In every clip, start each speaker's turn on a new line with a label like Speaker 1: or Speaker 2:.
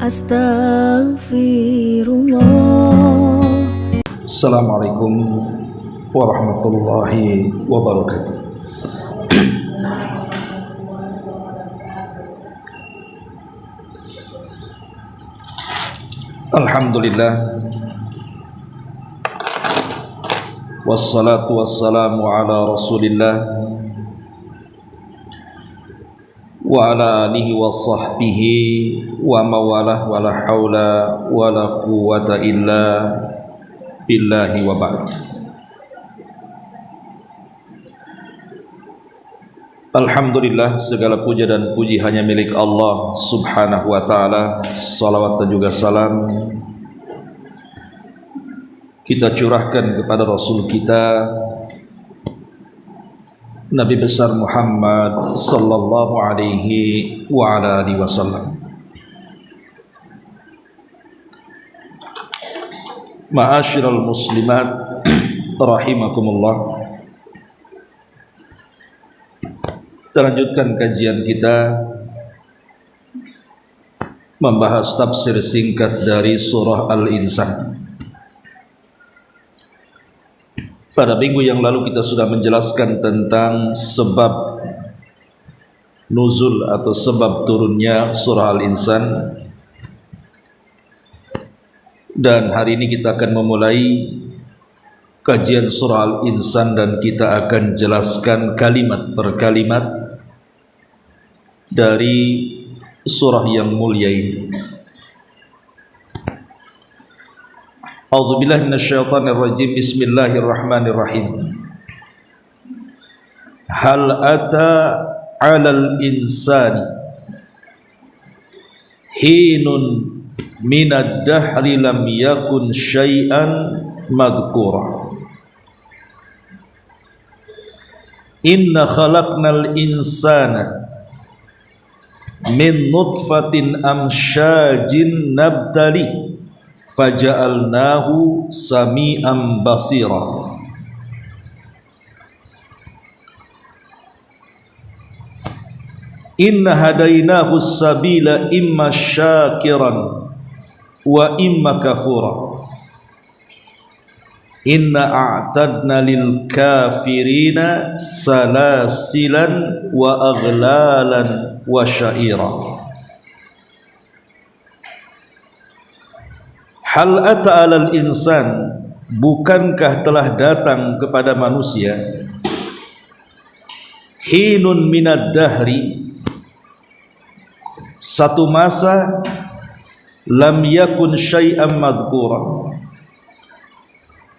Speaker 1: Astaghfirullah.
Speaker 2: Assalamualaikum warahmatullahi wabarakatuh. Alhamdulillah, wassalatu wassalamu ala rasulillah wa ala alihi wa sahbihi wa mawalah wa la hawla wa la quwwata illa billahi wa ba'd. Alhamdulillah, segala puja dan puji hanya milik Allah subhanahu wa ta'ala. Salawat dan juga salam kita curahkan kepada Rasul kita Nabi besar Muhammad sallallahu alaihi wa ala alihi wasallam. Ma'asyiral muslimat rahimakumullah. Terlanjutkan kajian kita membahas tafsir singkat dari surah Al-Insan. Pada minggu yang lalu kita sudah menjelaskan tentang sebab nuzul atau sebab turunnya surah Al-Insan. Dan hari ini kita akan memulai kajian surah Al-Insan dan kita akan jelaskan kalimat per kalimat dari surah yang mulia ini. A'udzubillahi minasyaitonir rajim. Bismillahirrahmanirrahim. Hal ata 'alal insani hinun minad dahri lam yakun syai'an madhkura. Inna khalaqnal insana min nutfatin amsyajin nabtali faja'alnahu sami'an basira. Inna hadainahu sabila imma syakiran wa imma kafura. Inna a'tadna lil kafirina salasilan wa aghlalan wa syaira. Hal ata 'alal insan, bukankah telah datang kepada manusia hinun minad dahri, satu masa lam yakun syai'an madhkura,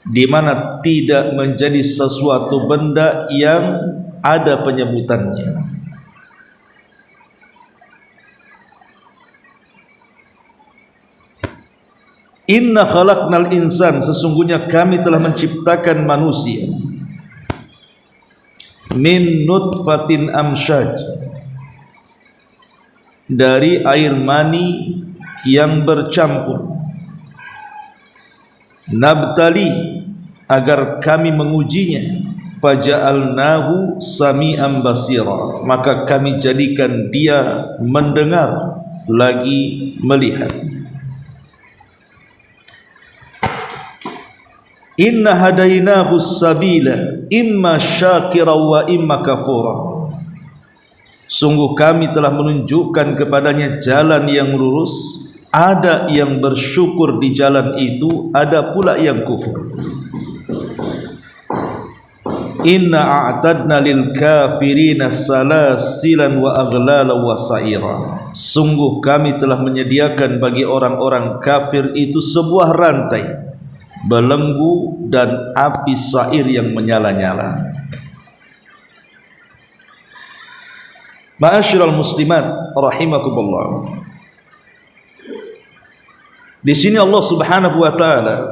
Speaker 2: di mana tidak menjadi sesuatu benda yang ada penyebutannya. Inna khalaqnal insan, sesungguhnya kami telah menciptakan manusia min nutfatin amsyaj, dari air mani yang bercampur, nabtali, agar kami mengujinya, faja'alnahu sami'an basira, maka kami jadikan dia mendengar lagi melihat. Inna hadainahu sabila imma syakira wa imma kafura, sungguh kami telah menunjukkan kepadanya jalan yang lurus, ada yang bersyukur di jalan itu, ada pula yang kufur. Inna a'tadna lil kafirina salasilan wa aghlala wa sa'ira, sungguh kami telah menyediakan bagi orang-orang kafir itu sebuah rantai, belenggu dan api sair yang menyala-nyala. Ma'asyiral muslimat rahimakumullah. Di sini Allah Subhanahu wa taala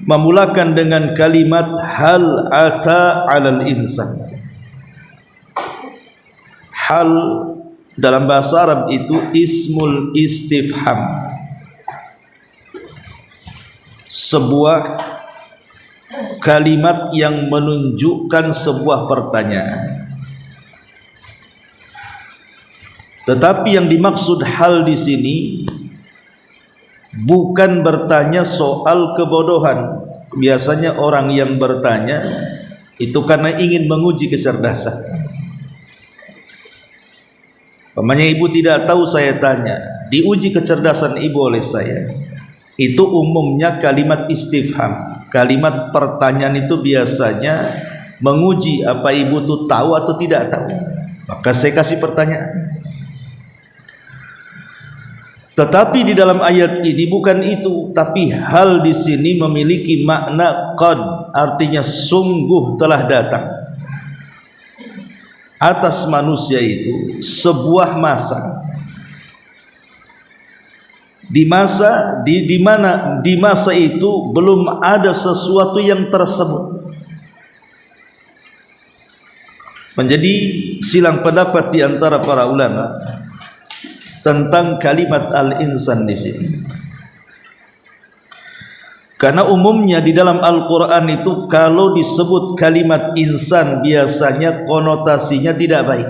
Speaker 2: memulakan dengan kalimat hal ata 'alal insan. Hal dalam bahasa Arab itu ismul istifham, sebuah kalimat yang menunjukkan sebuah pertanyaan. Tetapi yang dimaksud hal di sini bukan bertanya soal kebodohan. Biasanya orang yang bertanya itu karena ingin menguji kecerdasan. Pamannya ibu tidak tahu, saya tanya, diuji kecerdasan ibu oleh saya. Itu umumnya kalimat istifham. Kalimat pertanyaan itu biasanya menguji apa ibu itu tahu atau tidak tahu. Maka saya kasih pertanyaan. Tetapi di dalam ayat ini bukan itu, tapi hal di sini memiliki makna qad, artinya sungguh telah datang atas manusia itu sebuah masa. Di mana di masa itu belum ada sesuatu yang tersebut. Menjadi silang pendapat di antara para ulama tentang kalimat al-insan di sini. Karena umumnya di dalam Al-Quran itu kalau disebut kalimat insan biasanya konotasinya tidak baik.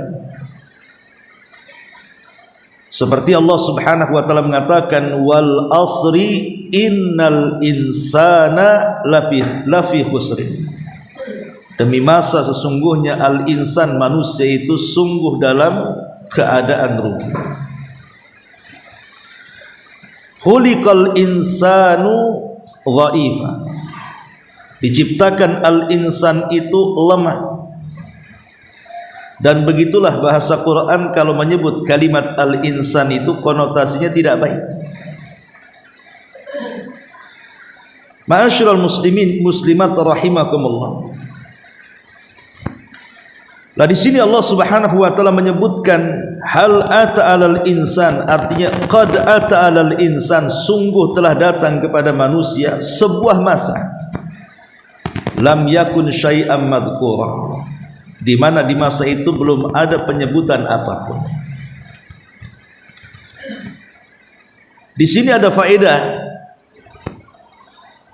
Speaker 2: Seperti Allah Subhanahu wa taala mengatakan wal asri innal insana lafi khusrin. Demi masa sesungguhnya al-insan manusia itu sungguh dalam keadaan rugi. Khuliqal insanu dhaifa. Diciptakan al-insan itu lemah. Dan begitulah bahasa Quran kalau menyebut kalimat al-insan itu konotasinya tidak baik. Ma'asyiral muslimin muslimat rahimakumullah. Nah di sini Allah Subhanahu wa taala menyebutkan hal ata 'alal insan, artinya qad ata 'alal insan, sungguh telah datang kepada manusia sebuah masa lam yakun syai'an madhkura, di mana di masa itu belum ada penyebutan apapun. Di sini ada faedah.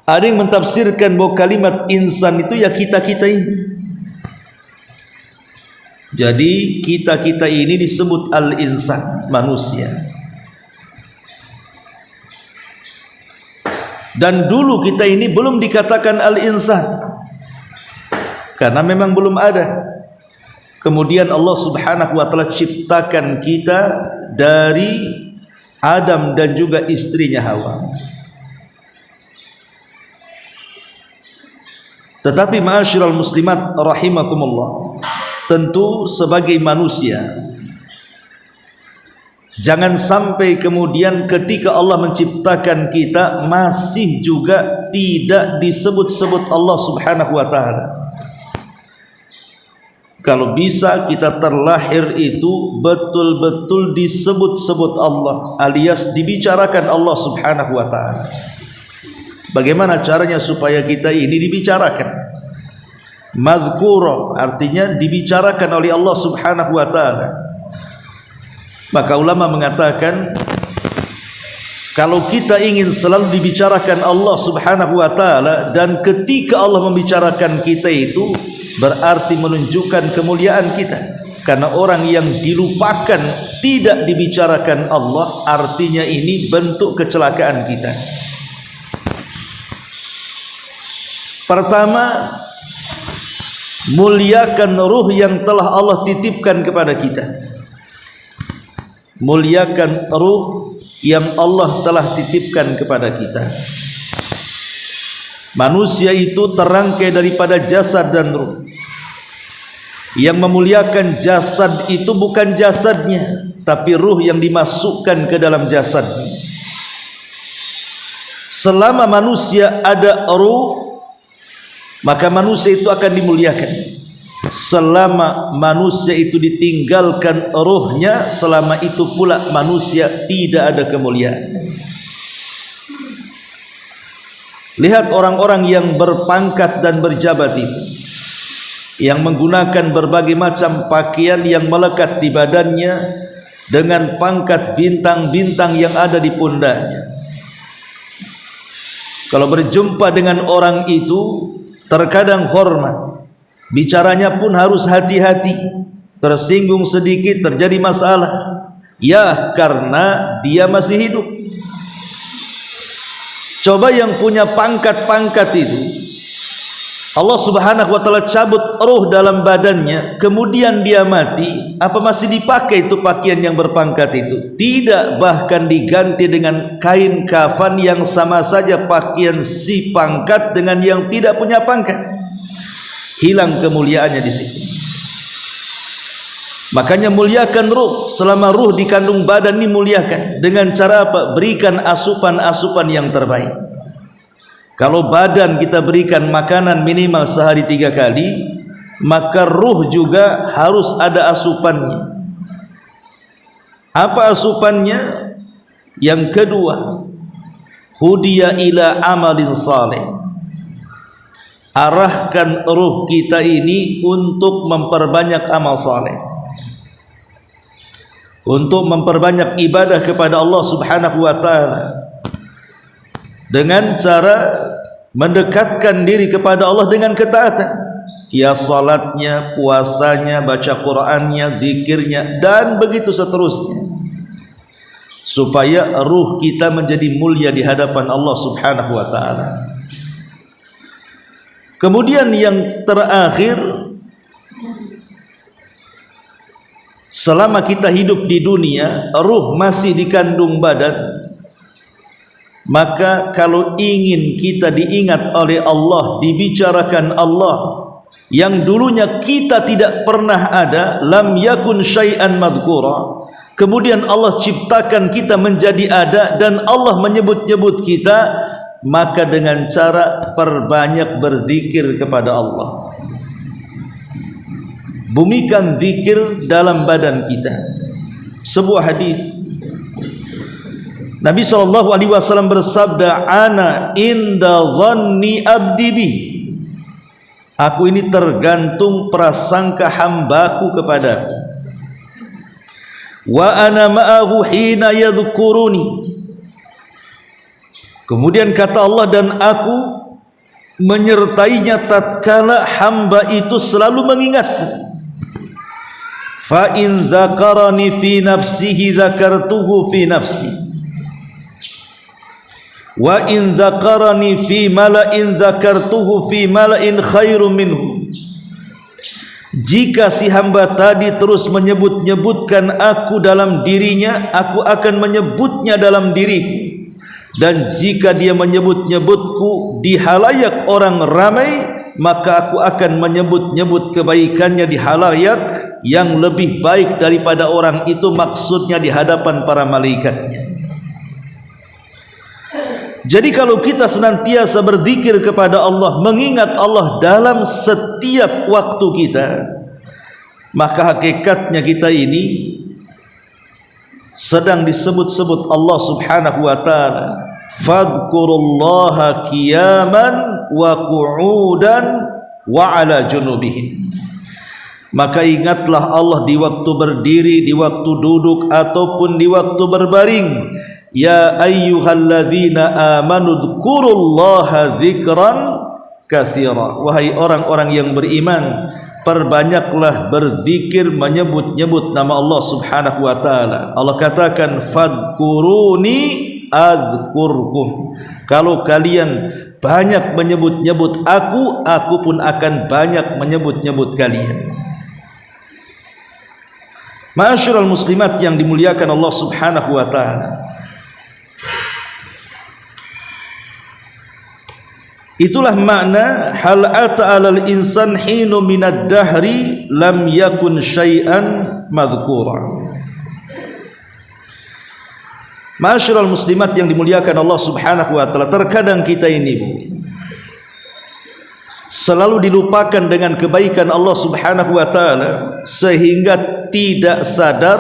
Speaker 2: Ada yang mentafsirkan bahwa kalimat insan itu ya kita-kita ini. Jadi kita-kita ini disebut al-insan, manusia. Dan dulu kita ini belum dikatakan al-insan, karena memang belum ada. Kemudian Allah Subhanahu wa taala ciptakan kita dari Adam dan juga istrinya Hawa. Tetapi ma'asyiral muslimat rahimakumullah, tentu sebagai manusia jangan sampai kemudian ketika Allah menciptakan kita masih juga tidak disebut-sebut Allah Subhanahu wa taala. Kalau bisa kita terlahir itu betul-betul disebut-sebut Allah, alias dibicarakan Allah Subhanahu wa taala. Bagaimana caranya supaya kita ini dibicarakan? Mazkura artinya dibicarakan oleh Allah Subhanahu wa taala. Maka ulama mengatakan kalau kita ingin selalu dibicarakan Allah Subhanahu wa taala, dan ketika Allah membicarakan kita itu berarti menunjukkan kemuliaan kita. Karena orang yang dilupakan tidak dibicarakan Allah, artinya ini bentuk kecelakaan kita. Pertama, muliakan ruh yang telah Allah titipkan kepada kita. Muliakan ruh yang Allah telah titipkan kepada kita. Manusia itu terangkai daripada jasad dan ruh. Yang memuliakan jasad itu bukan jasadnya, tapi ruh yang dimasukkan ke dalam jasadnya. Selama manusia ada ruh, maka manusia itu akan dimuliakan. Selama manusia itu ditinggalkan ruhnya, selama itu pula manusia tidak ada kemuliaan. Lihat orang-orang yang berpangkat dan berjabat itu, yang menggunakan berbagai macam pakaian yang melekat di badannya dengan pangkat bintang-bintang yang ada di pundaknya. Kalau berjumpa dengan orang itu terkadang hormat, bicaranya pun harus hati-hati. Tersinggung sedikit terjadi masalah, Ya, karena dia masih hidup. Coba yang punya pangkat-pangkat itu, Allah subhanahu wa ta'ala cabut ruh dalam badannya, kemudian dia mati, apa masih dipakai itu pakaian yang berpangkat itu? Tidak, bahkan diganti dengan kain kafan yang sama saja pakaian si pangkat dengan yang tidak punya pangkat. Hilang kemuliaannya di situ. Makanya muliakan ruh. Selama ruh di kandung badan ini muliakan. Dengan cara apa? Berikan asupan-asupan yang terbaik. Kalau badan kita berikan makanan minimal sehari 3 kali, maka ruh juga harus ada asupannya. Apa asupannya? Yang kedua, hudiya ila amalin saleh. Arahkan ruh kita ini untuk memperbanyak amal saleh, untuk memperbanyak ibadah kepada Allah subhanahu wa ta'ala, dengan cara mendekatkan diri kepada Allah dengan ketaatan, ya salatnya, puasanya, baca Qur'annya, zikirnya, dan begitu seterusnya, supaya ruh kita menjadi mulia di hadapan Allah subhanahu wa ta'ala. Kemudian yang terakhir, selama kita hidup di dunia, ruh masih di kandung badan, maka kalau ingin kita diingat oleh Allah, dibicarakan Allah yang dulunya kita tidak pernah ada, lam yakun syai'an madhkura, kemudian Allah ciptakan kita menjadi ada dan Allah menyebut-nyebut kita, maka dengan cara perbanyak berzikir kepada Allah. Bumikan zikir dalam badan kita. Sebuah hadis Nabi SAW bersabda, ana inda dhanni abdi bi. Aku ini tergantung prasangka hambaku kepadaku. Wa ana ma'ahu hina yadhkuruni. Kemudian kata Allah, dan aku menyertainya tatkala hamba itu selalu mengingatku. Fa in dzakarani fi nafsihi dzakartuhu fi nafsi, wa in dzakarani fi mala'in dzakartuhu fi mala'in khairum minhu. Jika si hamba tadi terus menyebut-nyebutkan aku dalam dirinya, aku akan menyebutnya dalam diriku. Dan jika dia menyebut-nyebutku di halayak orang ramai, maka aku akan menyebut-nyebut kebaikannya di halayak yang lebih baik daripada orang itu, maksudnya di hadapan para malaikatnya. Jadi kalau kita senantiasa berzikir kepada Allah, mengingat Allah dalam setiap waktu kita, maka hakikatnya kita ini sedang disebut-sebut Allah subhanahu wa ta'ala. Fadhkurullaha qiyaman wa qu'udan wa ala junubihim. Maka ingatlah Allah di waktu berdiri, di waktu duduk, ataupun di waktu berbaring. Ya ayyuhalladzina amanu dzkurullaha dzikran katsira. Wahai orang-orang yang beriman, perbanyaklah berzikir, menyebut-nyebut nama Allah subhanahu wa ta'ala. Allah katakan, fadkuruni adzkurkum. Kalau kalian banyak menyebut-nyebut aku pun akan banyak menyebut-nyebut kalian. Ma'asyiral muslimat yang dimuliakan Allah subhanahu wa ta'ala, itulah makna hal ata 'alal insan hinu minad dahri lam yakun syai'an madhkura. Ma'asyiral muslimat yang dimuliakan Allah subhanahu wa ta'ala, terkadang kita ini selalu dilupakan dengan kebaikan Allah subhanahu wa ta'ala, sehingga tidak sadar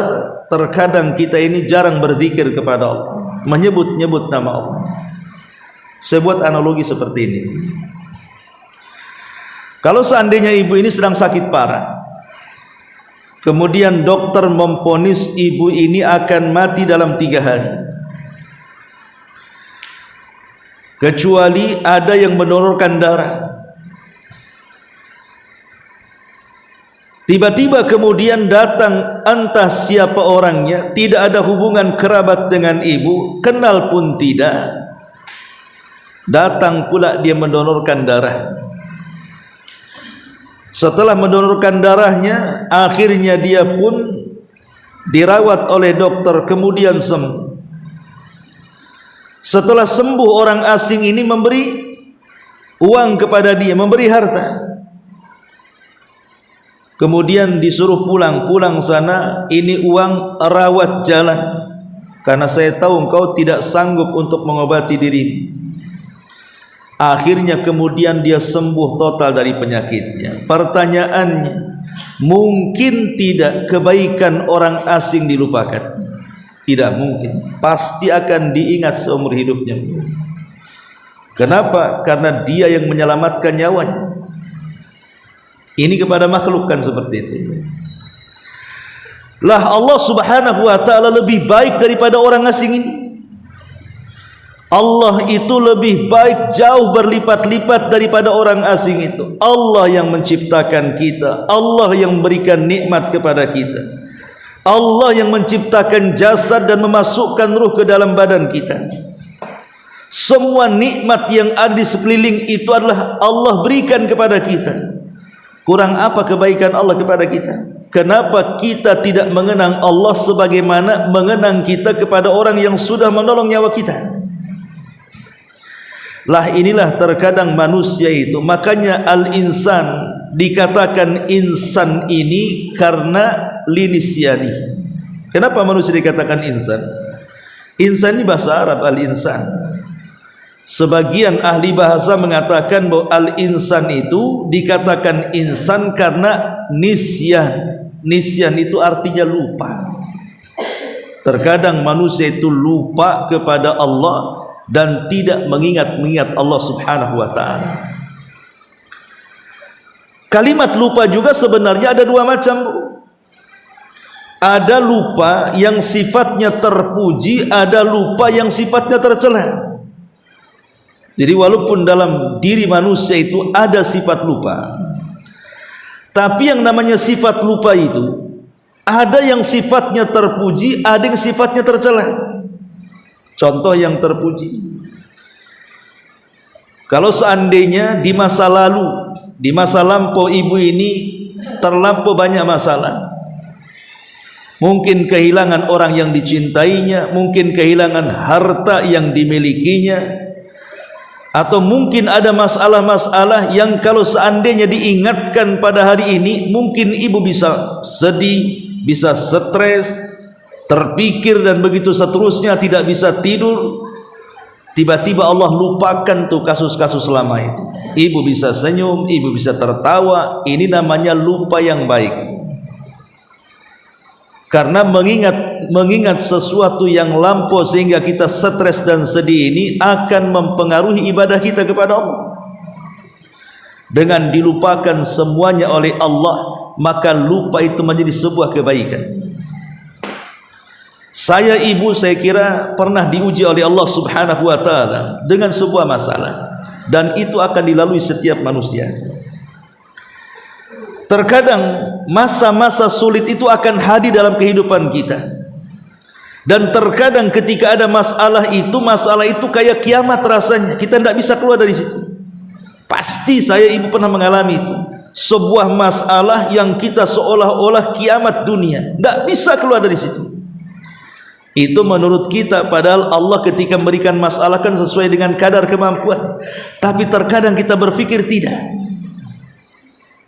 Speaker 2: terkadang kita ini jarang berzikir kepada Allah, menyebut-nyebut nama Allah. Saya buat analogi seperti ini. Kalau seandainya ibu ini sedang sakit parah, kemudian dokter memvonis ibu ini akan mati dalam 3 hari, kecuali ada yang mendonorkan darah. Tiba-tiba kemudian datang entah siapa orangnya, tidak ada hubungan kerabat dengan ibu, kenal pun tidak. Datang pula dia mendonorkan darah. Setelah mendonorkan darahnya, akhirnya dia pun dirawat oleh dokter, kemudian sembuh. Setelah sembuh, orang asing ini memberi uang kepada dia, memberi harta. Kemudian disuruh pulang sana, ini uang rawat jalan, karena saya tahu engkau tidak sanggup untuk mengobati dirimu. Akhirnya kemudian dia sembuh total dari penyakitnya. Pertanyaannya, mungkin tidak kebaikan orang asing dilupakan? Tidak mungkin, pasti akan diingat seumur hidupnya. Kenapa? Karena dia yang menyelamatkan nyawanya. Ini kepada makhluk kan seperti itu. Lah Allah subhanahu wa ta'ala lebih baik daripada orang asing ini. Allah itu lebih baik jauh berlipat-lipat daripada orang asing itu. Allah yang menciptakan kita, Allah yang memberikan nikmat kepada kita, Allah yang menciptakan jasad dan memasukkan ruh ke dalam badan kita. Semua nikmat yang ada di sekeliling itu adalah Allah berikan kepada kita. Kurang apa kebaikan Allah kepada kita? Kenapa kita tidak mengenang Allah sebagaimana mengenang kita kepada orang yang sudah menolong nyawa kita? Lah inilah terkadang manusia itu, makanya al-insan dikatakan insan ini karena linisyani. Kenapa manusia dikatakan insan? Insan ini bahasa Arab, al-insan. Sebagian ahli bahasa mengatakan bahwa al-insan itu dikatakan insan karena nisyan. Nisyan itu artinya lupa. Terkadang manusia itu lupa kepada Allah dan tidak mengingat Allah subhanahu wa ta'ala. Kalimat lupa juga sebenarnya ada dua macam. Ada lupa yang sifatnya terpuji, ada lupa yang sifatnya tercela. Jadi walaupun dalam diri manusia itu ada sifat lupa, tapi yang namanya sifat lupa itu ada yang sifatnya terpuji, ada yang sifatnya tercela. Contoh yang terpuji, kalau seandainya di masa lalu, di masa lampau ibu ini terlampau banyak masalah, mungkin kehilangan orang yang dicintainya, mungkin kehilangan harta yang dimilikinya, atau mungkin ada masalah-masalah yang kalau seandainya diingatkan pada hari ini, mungkin ibu bisa sedih, bisa stres, terpikir dan begitu seterusnya, tidak bisa tidur. Tiba-tiba Allah lupakan tuh kasus-kasus lama itu. Ibu bisa senyum, ibu bisa tertawa. Ini namanya lupa yang baik. Karena mengingat sesuatu yang lampau sehingga kita stres dan sedih ini akan mempengaruhi ibadah kita kepada Allah. Dengan dilupakan semuanya oleh Allah, maka lupa itu menjadi sebuah kebaikan. Saya kira pernah diuji oleh Allah subhanahu wa ta'ala dengan sebuah masalah, dan itu akan dilalui setiap manusia. Terkadang masa-masa sulit itu akan hadir dalam kehidupan kita. Dan terkadang ketika ada masalah itu kayak kiamat rasanya. Kita tidak bisa keluar dari situ. Pasti ibu pernah mengalami itu. Sebuah masalah yang kita seolah-olah kiamat dunia. Tidak bisa keluar dari situ. Itu menurut kita, padahal Allah ketika memberikan masalah kan sesuai dengan kadar kemampuan. Tapi terkadang kita berpikir tidak.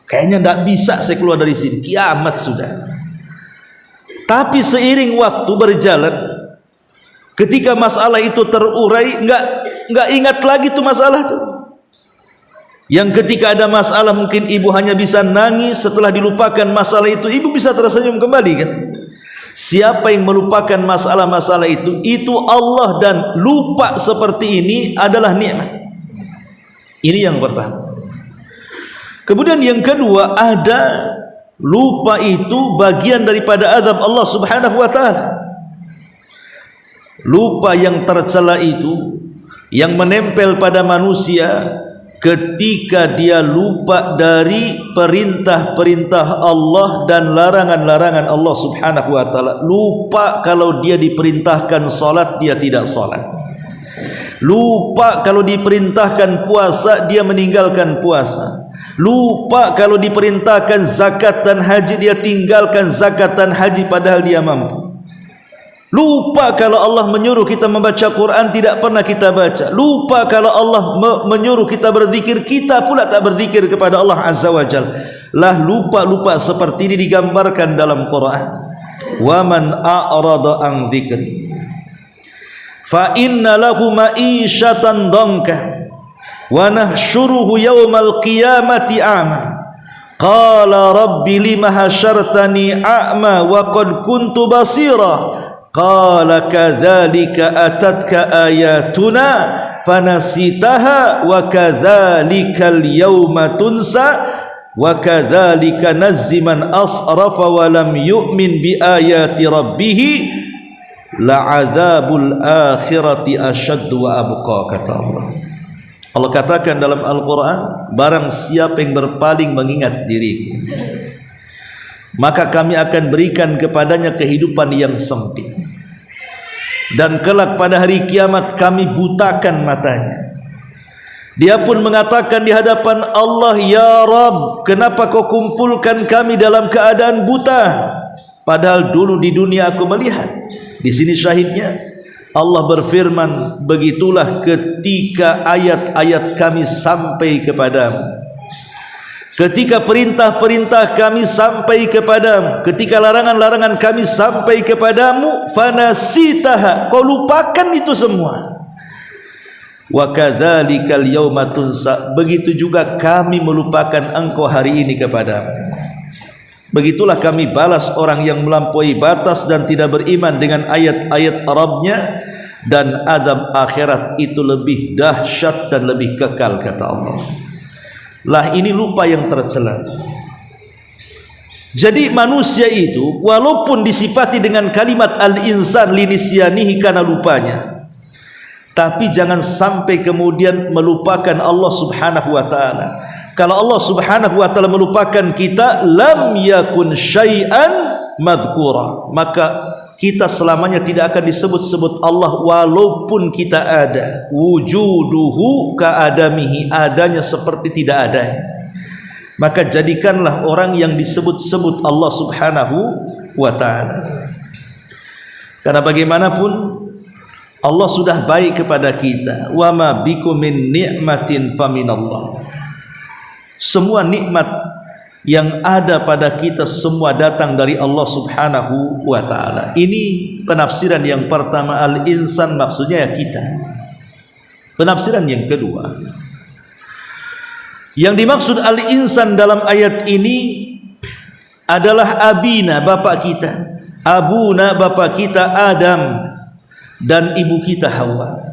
Speaker 2: Kayaknya tidak bisa saya keluar dari sini, kiamat sudah. Tapi seiring waktu berjalan, ketika masalah itu terurai, enggak ingat lagi tuh masalah tuh. Yang ketika ada masalah mungkin ibu hanya bisa nangis, setelah dilupakan masalah itu ibu bisa tersenyum kembali kan. Siapa yang melupakan masalah-masalah itu Allah, dan lupa seperti ini adalah nikmat. Ini yang pertama. Kemudian yang kedua, ada lupa itu bagian daripada azab Allah subhanahu wa ta'ala. Lupa yang tercela itu, yang menempel pada manusia, ketika dia lupa dari perintah-perintah Allah dan larangan-larangan Allah Subhanahu wa taala. Lupa kalau dia diperintahkan salat dia tidak salat. Lupa kalau diperintahkan puasa dia meninggalkan puasa. Lupa kalau diperintahkan zakat dan haji dia tinggalkan zakat dan haji padahal dia mampu. Lupa kalau Allah menyuruh kita membaca Quran tidak pernah kita baca. Lupa kalau Allah menyuruh kita berzikir, kita pula tak berzikir kepada Allah Azza wa Jalla. Lah lupa-lupa seperti ini digambarkan dalam Quran. Wa man a'rada an dzikri fa inna lahu ma'isyatan dhanka wa nahsyuruhu yaumal qiyamati a'ma. Qala rabbi lima hasyartani a'ma wa qad kuntu basira. Qala kadzalika atatka ayatuna fanasitaha wa kadzalikal yawma tunsa wa kadzalika nazzi man asrafa wa lam yu'min bi ayati rabbih la'adzabul akhirati asyaddu wa abqa, kata Allah. Allah katakan dalam Al-Quran, barang siapa yang berpaling mengingat diriku, maka kami akan berikan kepadanya kehidupan yang sempit, dan kelak pada hari kiamat kami butakan matanya. Dia pun mengatakan di hadapan Allah, ya Rabb, kenapa kau kumpulkan kami dalam keadaan buta, padahal dulu di dunia aku melihat. Di sini syahidnya Allah berfirman, begitulah ketika ayat-ayat kami sampai kepadamu, ketika perintah-perintah kami sampai kepadamu, ketika larangan-larangan kami sampai kepadamu, fanasitaha, kau lupakan itu semua. Wa kadzalikal yauma tunsa, begitu juga kami melupakan engkau hari ini kepadamu. Begitulah kami balas orang yang melampaui batas dan tidak beriman dengan ayat-ayat Rabbnya, dan azab akhirat itu lebih dahsyat dan lebih kekal, kata Allah. Lah ini lupa yang tercela. Jadi manusia itu walaupun disifati dengan kalimat al-insan linisyanihi karena lupanya, tapi jangan sampai kemudian melupakan Allah Subhanahu wa taala. Kalau Allah Subhanahu wa taala melupakan kita, lam yakun syai'an madhkura, maka kita selamanya tidak akan disebut-sebut Allah walaupun kita ada. Wujuduhu ka'adamihi, adanya seperti tidak adanya. Maka jadikanlah orang yang disebut-sebut Allah Subhanahu wa ta'ala. Karena bagaimanapun Allah sudah baik kepada kita. Wa ma bikum min ni'matin faminallah. Semua nikmat yang ada pada kita semua datang dari Allah Subhanahu wa ta'ala. Ini penafsiran yang pertama, al-insan maksudnya ya kita. Penafsiran yang kedua, yang dimaksud al-insan dalam ayat ini adalah abina, bapak kita, abuna, bapak kita Adam, dan ibu kita Hawa.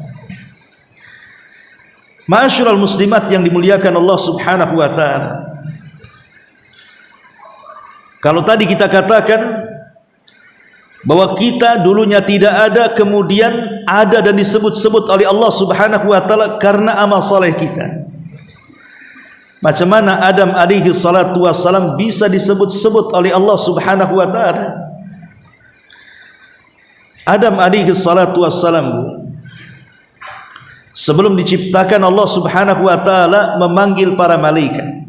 Speaker 2: Ma'asyiral muslimat yang dimuliakan Allah Subhanahu wa ta'ala, kalau tadi kita katakan bahwa kita dulunya tidak ada, kemudian ada dan disebut-sebut oleh Allah Subhanahu wa ta'ala karena amal saleh kita. Macam mana Adam alaihi salatu wassalam bisa disebut-sebut oleh Allah Subhanahu wa ta'ala? Adam alaihi salatu wassalam sebelum diciptakan, Allah Subhanahu wa ta'ala memanggil para malaikat,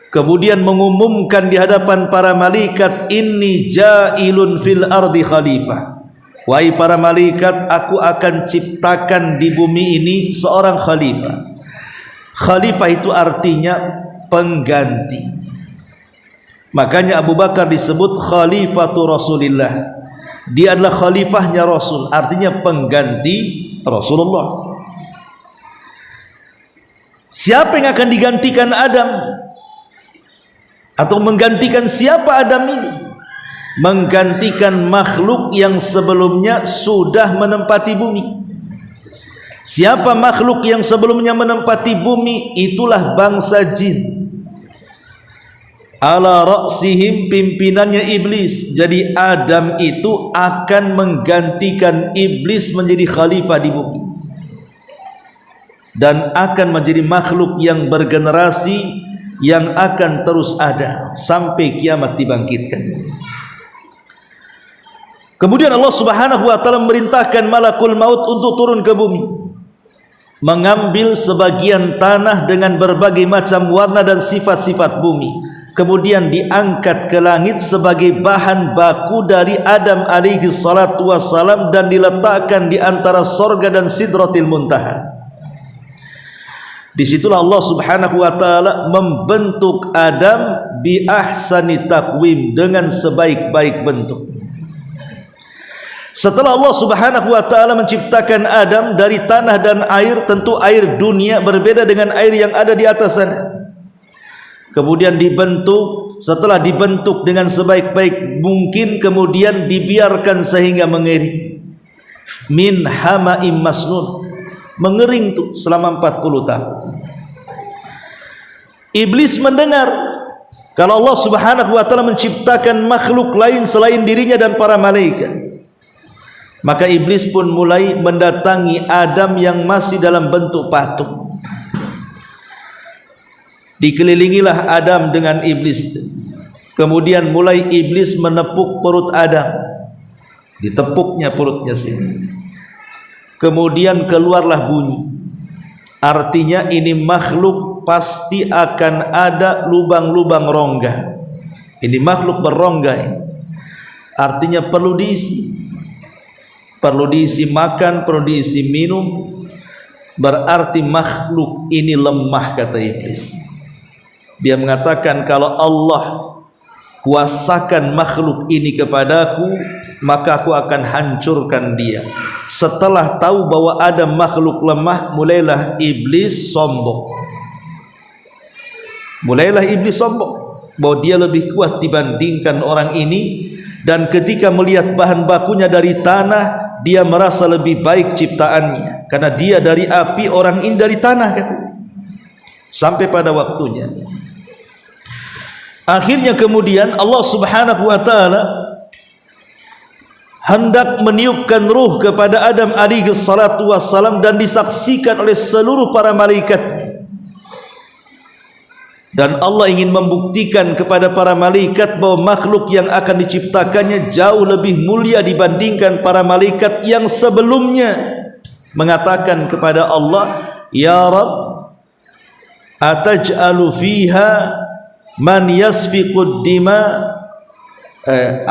Speaker 2: kemudian mengumumkan di hadapan para malaikat, inni ja'ilun fil ardi khalifah, wahai para malaikat, aku akan ciptakan di bumi ini seorang khalifah. Khalifah itu artinya pengganti. Makanya Abu Bakar disebut khalifatu Rasulillah, dia adalah khalifahnya Rasul, artinya pengganti Rasulullah. Siapa yang akan digantikan Adam? Atau menggantikan siapa Adam ini? Menggantikan makhluk yang sebelumnya sudah menempati bumi. Siapa makhluk yang sebelumnya menempati bumi? Itulah bangsa jin. Ala ra'sihim, pimpinannya iblis. Jadi Adam itu akan menggantikan iblis menjadi khalifah di bumi. dan akan menjadi makhluk yang bergenerasi, yang akan terus ada sampai kiamat dibangkitkan. Kemudian Allah Subhanahu wa taala memerintahkan malakul maut untuk turun ke bumi, mengambil sebagian tanah dengan berbagai macam warna dan sifat-sifat bumi, kemudian diangkat ke langit sebagai bahan baku dari Adam alaihi salatu wassalam dan diletakkan di antara sorga dan sidratil muntaha. Disitulah Allah Subhanahu wa taala membentuk Adam bi ahsani taqwim, dengan sebaik-baik bentuk. Setelah Allah Subhanahu wa taala menciptakan Adam dari tanah dan air, tentu air dunia berbeda dengan air yang ada di atas sana. Kemudian dibentuk, setelah dibentuk dengan sebaik-baik mungkin, kemudian dibiarkan sehingga mengering. Min hama'im masnun, mengering tuh selama 40 tahun. Iblis mendengar kalau Allah Subhanahu wa taala menciptakan makhluk lain selain dirinya dan para malaikat. Maka iblis pun mulai mendatangi Adam yang masih dalam bentuk patung. Dikelilingilah Adam dengan iblis. Kemudian mulai iblis menepuk perut Adam. Ditepuknya perutnya sini. Kemudian keluarlah bunyi. Artinya ini makhluk pasti akan ada lubang-lubang rongga. Ini makhluk berrongga ini. Artinya perlu diisi. Perlu diisi makan, perlu diisi minum. Berarti makhluk ini lemah, kata iblis. Dia mengatakan, kalau Allah kuasakan makhluk ini kepadaku, maka aku akan hancurkan dia. Setelah tahu bahwa ada makhluk lemah, mulailah iblis sombong. Mulailah iblis sombong bahwa dia lebih kuat dibandingkan orang ini. Dan ketika melihat bahan bakunya dari tanah, dia merasa lebih baik ciptaannya, karena dia dari api, orang ini dari tanah, katanya. Sampai pada waktunya, akhirnya kemudian Allah Subhanahu wa taala hendak meniupkan ruh kepada Adam alaihi salatu wassalam, dan disaksikan oleh seluruh para malaikatnya. Dan Allah ingin membuktikan kepada para malaikat bahwa makhluk yang akan diciptakannya jauh lebih mulia dibandingkan para malaikat yang sebelumnya. Mengatakan kepada Allah, Ya Rabb, ataj'alu fiha man yasfiqud dima,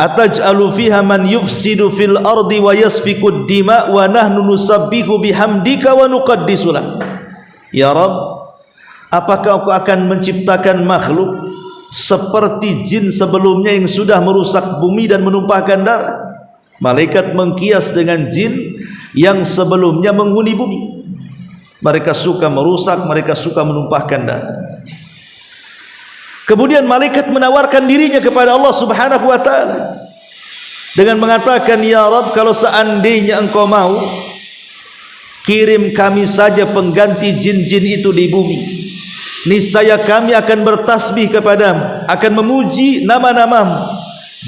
Speaker 2: ataj'alu fiha man yufsidu fil ardi wa yasfiqud dima wa nahnu nusabbihu bihamdika wa nuqaddisu lak. Ya Rabb, apakah Engkau akan menciptakan makhluk seperti jin sebelumnya yang sudah merusak bumi dan menumpahkan darah? Malaikat mengkias dengan jin yang sebelumnya menghuni bumi. Mereka suka merusak, mereka suka menumpahkan darah. Kemudian malaikat menawarkan dirinya kepada Allah Subhanahu wa taala dengan mengatakan, Ya Rabb, kalau seandainya Engkau mau, kirim kami saja pengganti jin-jin itu di bumi. Niscaya kami akan bertasbih kepadamu, akan memuji nama-namamu,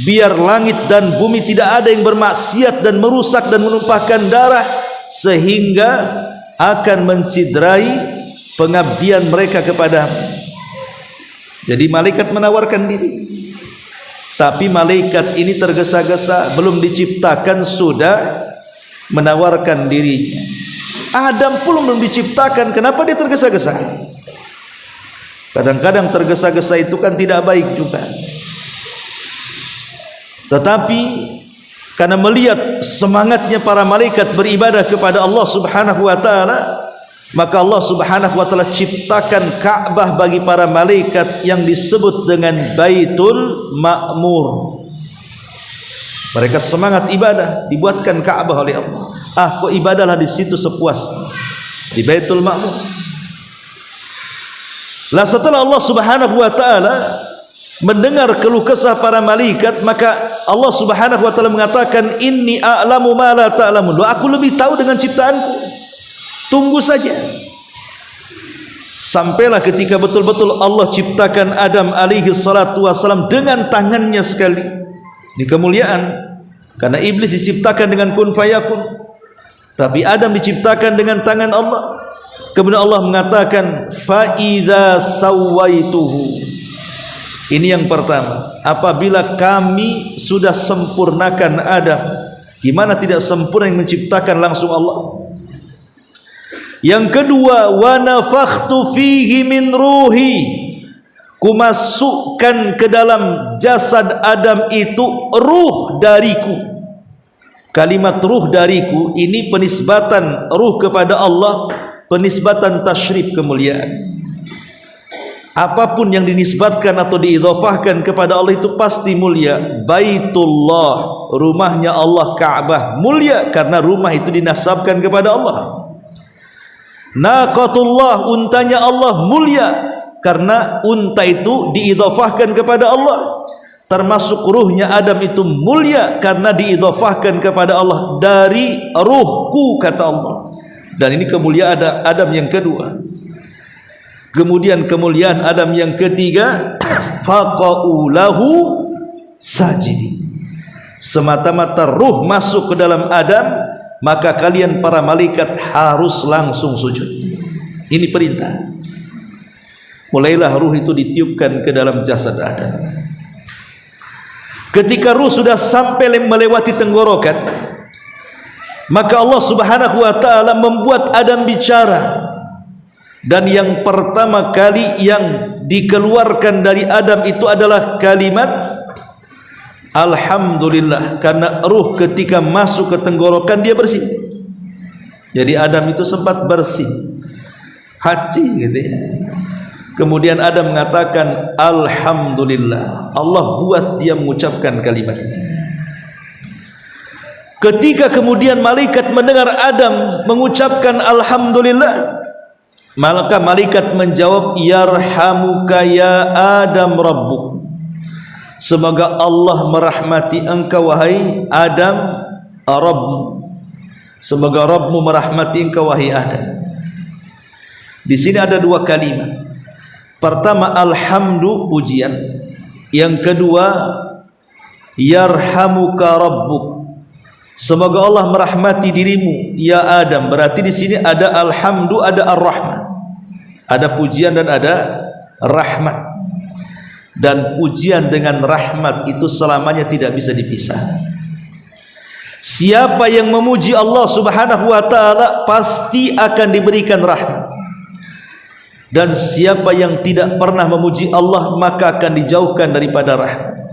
Speaker 2: biar langit dan bumi tidak ada yang bermaksiat dan merusak dan menumpahkan darah, sehingga akan menciderai pengabdian mereka kepadamu. Jadi malaikat menawarkan diri. Tapi malaikat ini tergesa-gesa, belum diciptakan sudah menawarkan dirinya. Adam pun belum diciptakan, kenapa dia tergesa-gesa? Kadang-kadang tergesa-gesa itu kan tidak baik juga. Tetapi karena melihat semangatnya para malaikat beribadah kepada Allah Subhanahu wa taala, maka Allah Subhanahu wa taala ciptakan Ka'bah bagi para malaikat yang disebut dengan Baitul Ma'mur. Mereka semangat ibadah, dibuatkan Ka'bah oleh Allah. Kau ibadahlah di situ sepuasmu, di Baitul Ma'mur. Lah setelah Allah Subhanahu wa taala mendengar keluh kesah para malaikat, maka Allah Subhanahu wa taala mengatakan, Inni a'lamu ma la ta'lamun. Aku lebih tahu dengan ciptaanku. Tunggu saja. Sampailah ketika betul-betul Allah ciptakan Adam alaihi salatu wassalam dengan tangannya sekali. Ini kemuliaan. Karena iblis diciptakan dengan kun fayakun, tapi Adam diciptakan dengan tangan Allah. Kemudian Allah mengatakan fa idza sawaituhu. Ini yang pertama, apabila kami sudah sempurnakan Adam. Gimana tidak sempurna yang menciptakan langsung Allah? Yang kedua, wa nafakhtu fihi min ruhi. Kumasukkan ke dalam jasad Adam itu ruh dariku. Kalimat ruh dariku ini penisbatan ruh kepada Allah, penisbatan tasyrif, kemuliaan. Apapun yang dinisbatkan atau diidhafahkan kepada Allah itu pasti mulia. Baitullah, rumahnya Allah, Ka'bah, mulia karena rumah itu dinasabkan kepada Allah. Naqatullah, untanya Allah, mulia karena unta itu diidhafahkan kepada Allah. Termasuk ruhnya Adam itu mulia karena diidhafahkan kepada Allah. Dari ruhku, kata Allah. Dan ini kemuliaan Adam yang kedua. Kemudian kemuliaan Adam yang ketiga, faqa'u lahu sajidin. Semata-mata ruh masuk ke dalam Adam, maka kalian para malaikat harus langsung sujud. Ini perintah. Mulailah ruh itu ditiupkan ke dalam jasad Adam. Ketika ruh sudah sampai melewati tenggorokan, maka Allah Subhanahu wa ta'ala membuat Adam bicara. Dan yang pertama kali yang dikeluarkan dari Adam itu adalah kalimat Alhamdulillah, karena ruh ketika masuk ke tenggorokan dia bersih. Jadi Adam itu sempat bersih, haji gitu ya. Kemudian Adam mengatakan Alhamdulillah. Allah buat dia mengucapkan kalimat itu. Ketika kemudian malaikat mendengar Adam mengucapkan Alhamdulillah, maka malaikat menjawab, yarhamuka ya Adam rabbuk. Semoga Allah merahmati engkau wahai Adam, Rabbmu. Semoga Rabbmu merahmati engkau wahai Adam. Di sini ada dua kalimat. Pertama alhamdu, pujian. Yang kedua yarhamuka rabbuk. Semoga Allah merahmati dirimu ya Adam. Berarti di sini ada alhamdu, ada ar-rahmah. Ada pujian dan ada rahmat. Dan pujian dengan rahmat itu selamanya tidak bisa dipisah. Siapa yang memuji Allah Subhanahu wa ta'ala pasti akan diberikan rahmat. Dan siapa yang tidak pernah memuji Allah maka akan dijauhkan daripada rahmat.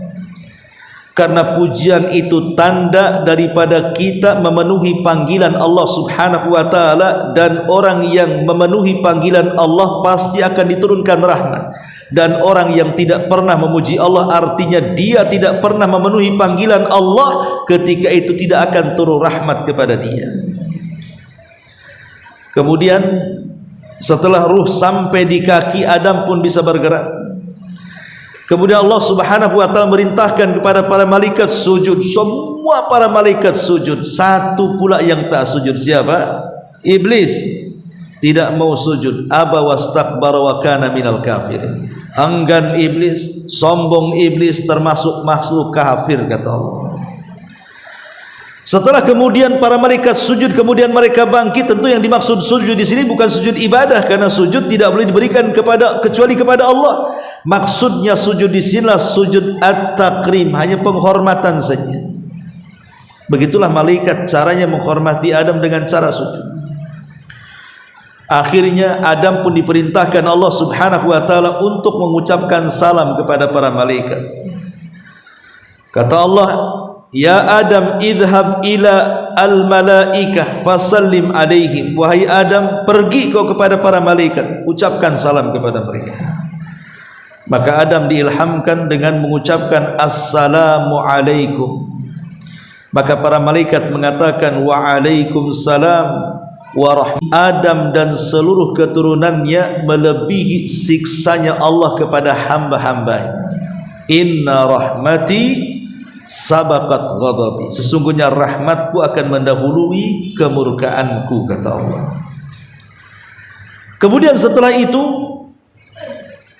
Speaker 2: Karena pujian itu tanda daripada kita memenuhi panggilan Allah Subhanahu wa ta'ala. Dan orang yang memenuhi panggilan Allah pasti akan diturunkan rahmat. Dan orang yang tidak pernah memuji Allah artinya dia tidak pernah memenuhi panggilan Allah. Ketika itu tidak akan turun rahmat kepada dia. Kemudian setelah ruh sampai di kaki, Adam pun bisa bergerak. Kemudian Allah Subhanahu wa ta'ala merintahkan kepada para malaikat sujud. Semua para malaikat sujud. Satu pula yang tak sujud. Siapa? Iblis. Tidak mau sujud. Aba wastakbara wa kana minal kafirin. Enggan iblis, sombong iblis, termasuk makhluk kafir, kata Allah. Setelah kemudian para malaikat sujud, kemudian mereka bangkit. Tentu yang dimaksud sujud di sini bukan sujud ibadah, karena sujud tidak boleh diberikan kecuali kepada Allah. Maksudnya sujud di sinilah sujud at-takrim, hanya penghormatan saja. Begitulah malaikat caranya menghormati Adam dengan cara sujud. Akhirnya Adam pun diperintahkan Allah Subhanahu wa ta'ala untuk mengucapkan salam kepada para malaikat. Kata Allah, ya Adam idhab ila al-malaikah fasallim alaihim. Wahai Adam, pergi kau kepada para malaikat, ucapkan salam kepada mereka. Maka Adam diilhamkan dengan mengucapkan assalamu alaikum. Maka para malaikat mengatakan wa alaikumussalam wa rahmat. Adam dan seluruh keturunannya melebihi siksanya Allah kepada hamba-hambanya. Inna rahmati sabaqat ghadabi. Sesungguhnya rahmatku akan mendahului kemurkaanku, kata Allah. Kemudian setelah itu,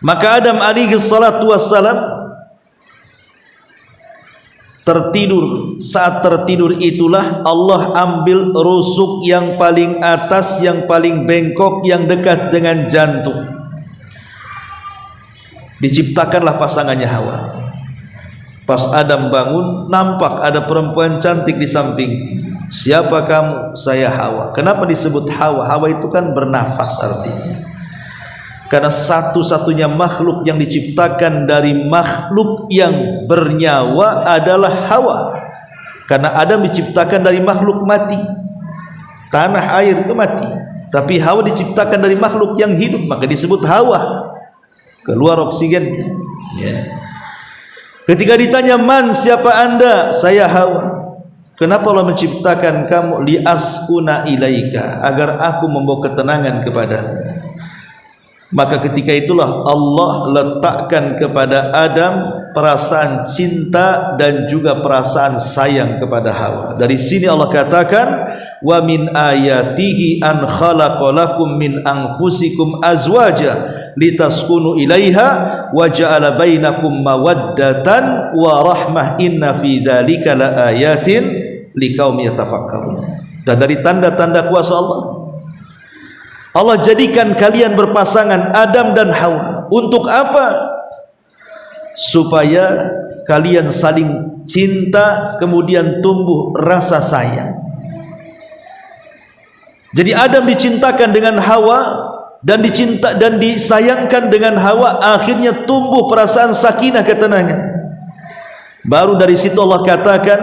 Speaker 2: maka Adam alaihi salatu wassalam tertidur. Saat tertidur itulah Allah ambil rusuk yang paling atas, yang paling bengkok, yang dekat dengan jantung. Diciptakanlah pasangannya Hawa. Pas Adam bangun, nampak ada perempuan cantik di samping. Siapa kamu? Saya Hawa. Kenapa disebut Hawa? Hawa itu kan bernafas artinya. Karena satu-satunya makhluk yang diciptakan dari makhluk yang bernyawa adalah Hawa. Karena Adam diciptakan dari makhluk mati. Tanah air itu mati. Tapi Hawa diciptakan dari makhluk yang hidup, maka disebut Hawa. Keluar oksigennya. Ya. Ketika ditanya, man, siapa anda? Saya Hawa. Kenapa Allah menciptakan kamu? Li'askuna ilaika, agar aku membawa ketenangan kepadamu. Maka ketika itulah Allah letakkan kepada Adam perasaan cinta dan juga perasaan sayang kepada Hawa. Dari sini Allah katakan, wa min ayatihi an khalaqalakum min anfusikum azwaja litaskunu ilaiha wa ja'ala bainakum mawaddatan wa rahmah inna fi dzalika laayatin liqaumin yatafakkarun. Dan dari tanda-tanda kuasa Allah jadikan kalian berpasangan Adam dan Hawa. Untuk apa? Supaya kalian saling cinta, kemudian tumbuh rasa sayang. Jadi Adam dicintakan dengan Hawa dan disayangkan dengan Hawa, akhirnya tumbuh perasaan sakinah, ketenangan. Baru dari situ Allah katakan,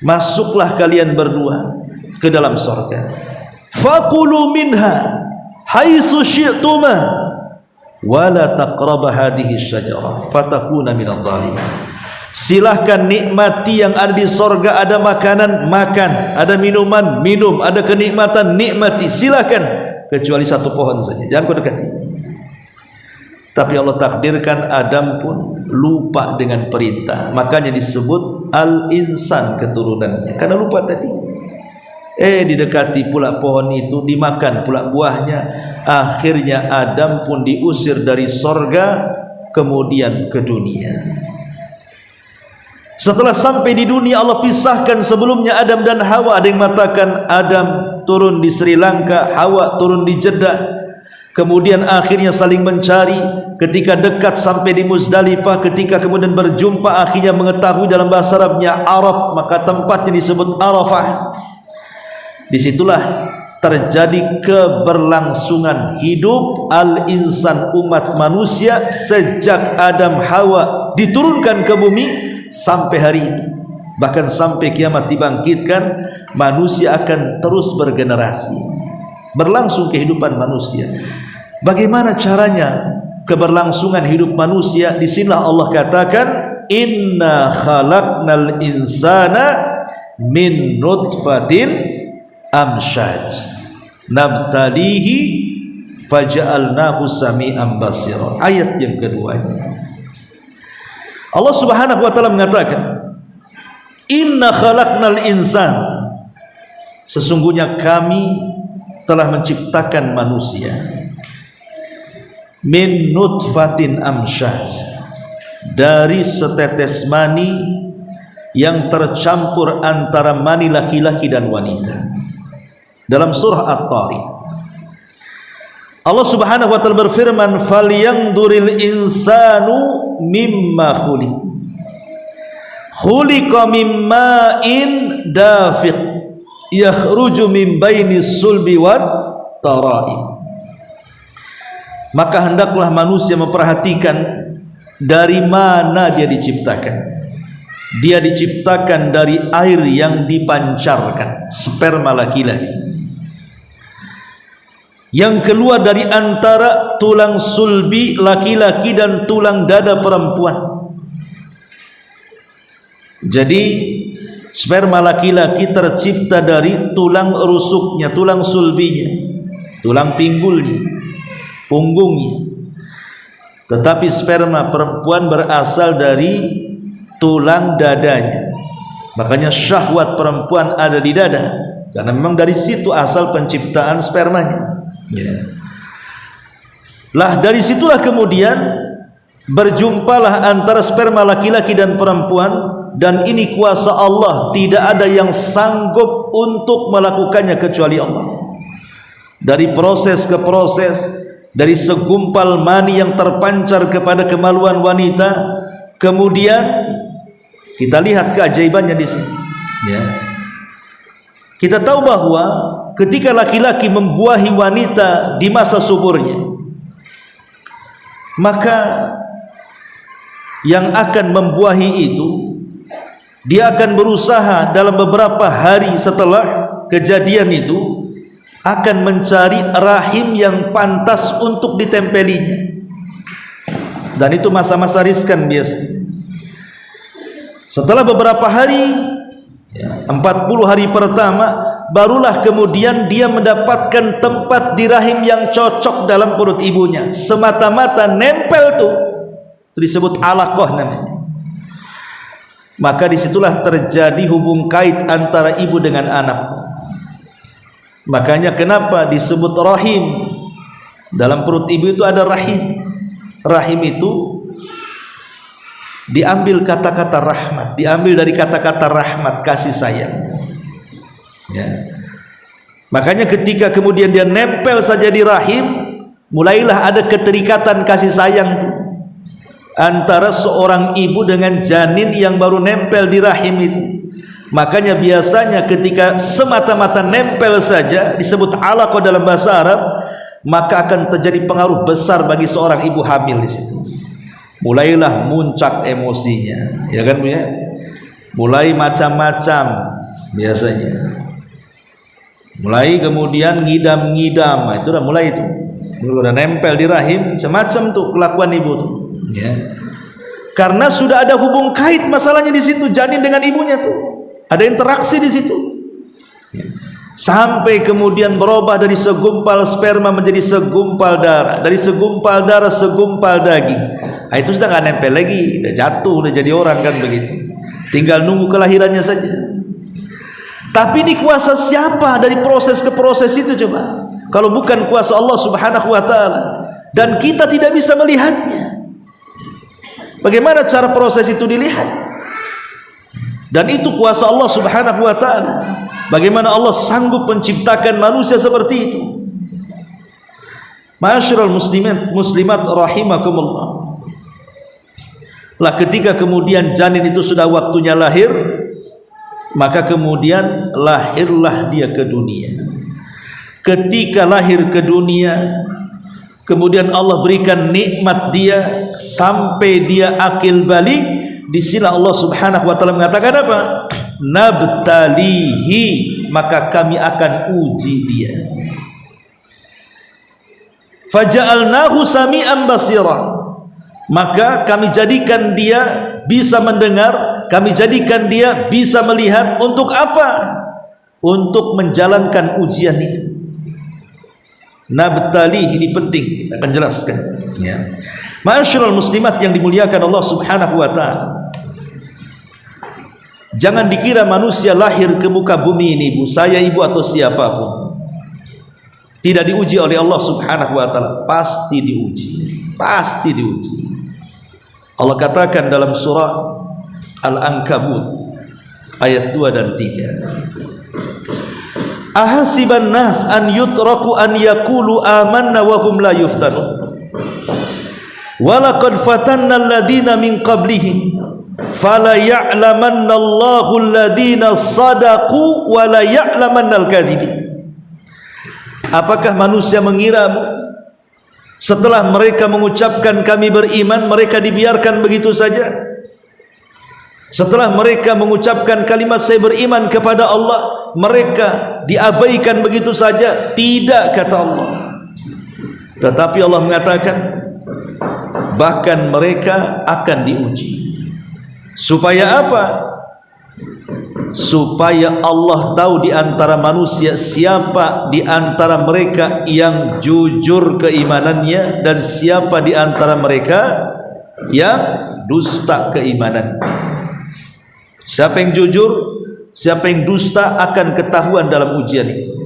Speaker 2: masuklah kalian berdua ke dalam surga. Fakulu minha haitsu syi'tuma wa la taqrabu hadhihi syajarah fatakuna minadh dhalimin. Silahkan nikmati yang ada di sorga. Ada makanan, makan. Ada minuman, minum. Ada kenikmatan, nikmati. Silahkan, kecuali satu pohon saja, jangan kau dekati. Tapi Allah takdirkan Adam pun lupa dengan perintah, makanya disebut al-insan keturunannya, karena lupa tadi. Didekati pula pohon itu, dimakan pula buahnya. Akhirnya Adam pun diusir dari sorga, kemudian ke dunia. Setelah sampai di dunia, Allah pisahkan sebelumnya Adam dan Hawa. Ada yang mengatakan Adam turun di Sri Lanka, Hawa turun di Jeddah. Kemudian akhirnya saling mencari. Ketika dekat sampai di Muzdalifah, ketika kemudian berjumpa, akhirnya mengetahui dalam bahasa Arabnya Araf, maka tempatnya disebut Arafah. Disitulah terjadi keberlangsungan hidup al-insan, umat manusia, sejak Adam Hawa diturunkan ke bumi sampai hari ini. Bahkan sampai kiamat dibangkitkan, manusia akan terus bergenerasi, berlangsung kehidupan manusia. Bagaimana caranya keberlangsungan hidup manusia? Disinilah Allah katakan, inna khalaqnal insana min nutfatin amsyaj nabtalihi faja'alnahu sami'an basira. Ayat yang keduanya, Allah Subhanahu wa taala mengatakan, inna khalaqnal insan, sesungguhnya kami telah menciptakan manusia, min nutfatin amsyaj, dari setetes mani yang tercampur antara mani laki-laki dan wanita. Dalam surah At-Tariq, Allah Subhanahu wa taala berfirman, falyanzuril insanu mimma khuliq, khuliqa mimma'in dafiq yakhruju min bainis sulbi wat tara'ib. Maka hendaklah manusia memperhatikan dari mana dia diciptakan. Dia diciptakan dari air yang dipancarkan, sperma laki-laki, yang keluar dari antara tulang sulbi laki-laki dan tulang dada perempuan. Jadi sperma laki-laki tercipta dari tulang rusuknya, tulang sulbinya, tulang pinggulnya, punggungnya. Tetapi sperma perempuan berasal dari tulang dadanya. Makanya syahwat perempuan ada di dada, karena memang dari situ asal penciptaan spermanya. Lah dari situlah kemudian berjumpalah antara sperma laki-laki dan perempuan, dan ini kuasa Allah, tidak ada yang sanggup untuk melakukannya kecuali Allah. Dari proses ke proses, dari segumpal mani yang terpancar kepada kemaluan wanita, kemudian kita lihat keajaibannya di sini. Ya. Kita tahu bahwa ketika laki-laki membuahi wanita di masa suburnya, maka yang akan membuahi itu, dia akan berusaha dalam beberapa hari setelah kejadian itu akan mencari rahim yang pantas untuk ditempelinya. Dan itu masa-masa riskan biasanya. Setelah beberapa hari, 40 hari pertama, barulah kemudian dia mendapatkan tempat di rahim yang cocok dalam perut ibunya. Semata-mata nempel tuh, itu disebut alaqah namanya. Maka disitulah terjadi hubung kait antara ibu dengan anak. Makanya kenapa disebut rahim? Dalam perut ibu itu ada rahim. Rahim itu diambil kata-kata rahmat, diambil dari kata-kata rahmat, kasih sayang. Ya. Makanya ketika kemudian dia nempel saja di rahim, mulailah ada keterikatan kasih sayang tuh antara seorang ibu dengan janin yang baru nempel di rahim itu. Makanya biasanya ketika semata-mata nempel saja disebut alaqah dalam bahasa Arab, maka akan terjadi pengaruh besar bagi seorang ibu hamil di situ. Mulailah muncak emosinya, ya kan Bu ya? Mulai macam-macam biasanya. Mulai kemudian ngidam-ngidam, itu udah mulai itu. Udah nempel di rahim, semacam tuh kelakuan ibu tuh. Ya. Karena sudah ada hubung kait masalahnya di situ, janin dengan ibunya tuh. Ada interaksi di situ. Ya. Sampai kemudian berubah dari segumpal sperma menjadi segumpal darah, dari segumpal darah segumpal daging. Nah, itu sudah nggak nempel lagi, udah jatuh, udah jadi orang kan begitu. Tinggal nunggu kelahirannya saja. Tapi ini kuasa siapa dari proses ke proses itu coba? Kalau bukan kuasa Allah Subhanahu wa taala, dan kita tidak bisa melihatnya. Bagaimana cara proses itu dilihat? Dan itu kuasa Allah Subhanahu wa taala. Bagaimana Allah sanggup menciptakan manusia seperti itu? Ma'asyiral muslimat rahimakumullah. Lah ketika kemudian janin itu sudah waktunya lahir, maka kemudian lahirlah dia ke dunia. Ketika lahir ke dunia, kemudian Allah berikan nikmat dia sampai dia akil balik. Di sini Allah Subhanahu wa taala mengatakan apa? Nabtalihi, maka kami akan uji dia. Faja'alnahu sami'an basira, maka kami jadikan dia bisa mendengar, kami jadikan dia bisa melihat. Untuk apa? Untuk menjalankan ujian itu. Nabtali ini penting, kita akan jelaskan ya. Ma'asyiral muslimat yang dimuliakan Allah Subhanahu wa taala. Jangan dikira manusia lahir ke muka bumi ini, Bu, saya, ibu atau siapapun, tidak diuji oleh Allah Subhanahu wa taala. Pasti diuji. Pasti diuji. Allah katakan dalam surah Al-Ankabut ayat 2 dan 3. Ahasiban nas an yutraku an yaqulu amanna wa hum la yuftanun. Walaqad fatanna alladhina min qablihim fala ya'lamanna Allahu alladhina sadaqu wa la ya'lamanna al-kadhibin. Apakah manusia mengira setelah mereka mengucapkan kami beriman, mereka dibiarkan begitu saja? Setelah mereka mengucapkan kalimat saya beriman kepada Allah, mereka diabaikan begitu saja? Tidak, kata Allah. Tetapi Allah mengatakan bahkan mereka akan diuji. Supaya apa? Supaya Allah tahu di antara manusia siapa di antara mereka yang jujur keimanannya dan siapa di antara mereka yang dusta keimanannya. Siapa yang jujur, siapa yang dusta akan ketahuan dalam ujian itu.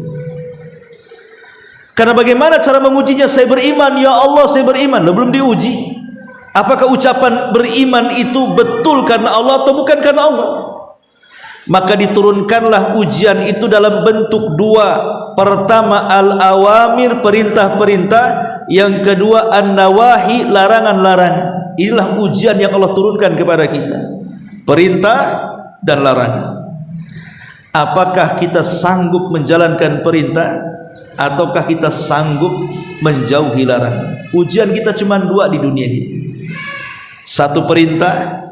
Speaker 2: Karena bagaimana cara mengujinya? Saya beriman, ya Allah saya beriman. Loh, belum diuji. Apakah ucapan beriman itu betul karena Allah atau bukan karena Allah? Maka diturunkanlah ujian itu dalam bentuk dua. Pertama al-awamir, perintah-perintah. Yang kedua an-nawahi, larangan-larangan. Inilah ujian yang Allah turunkan kepada kita, perintah dan larangan. Apakah kita sanggup menjalankan perintah ataukah kita sanggup menjauhi larangan? Ujian kita cuma dua di dunia ini. Satu perintah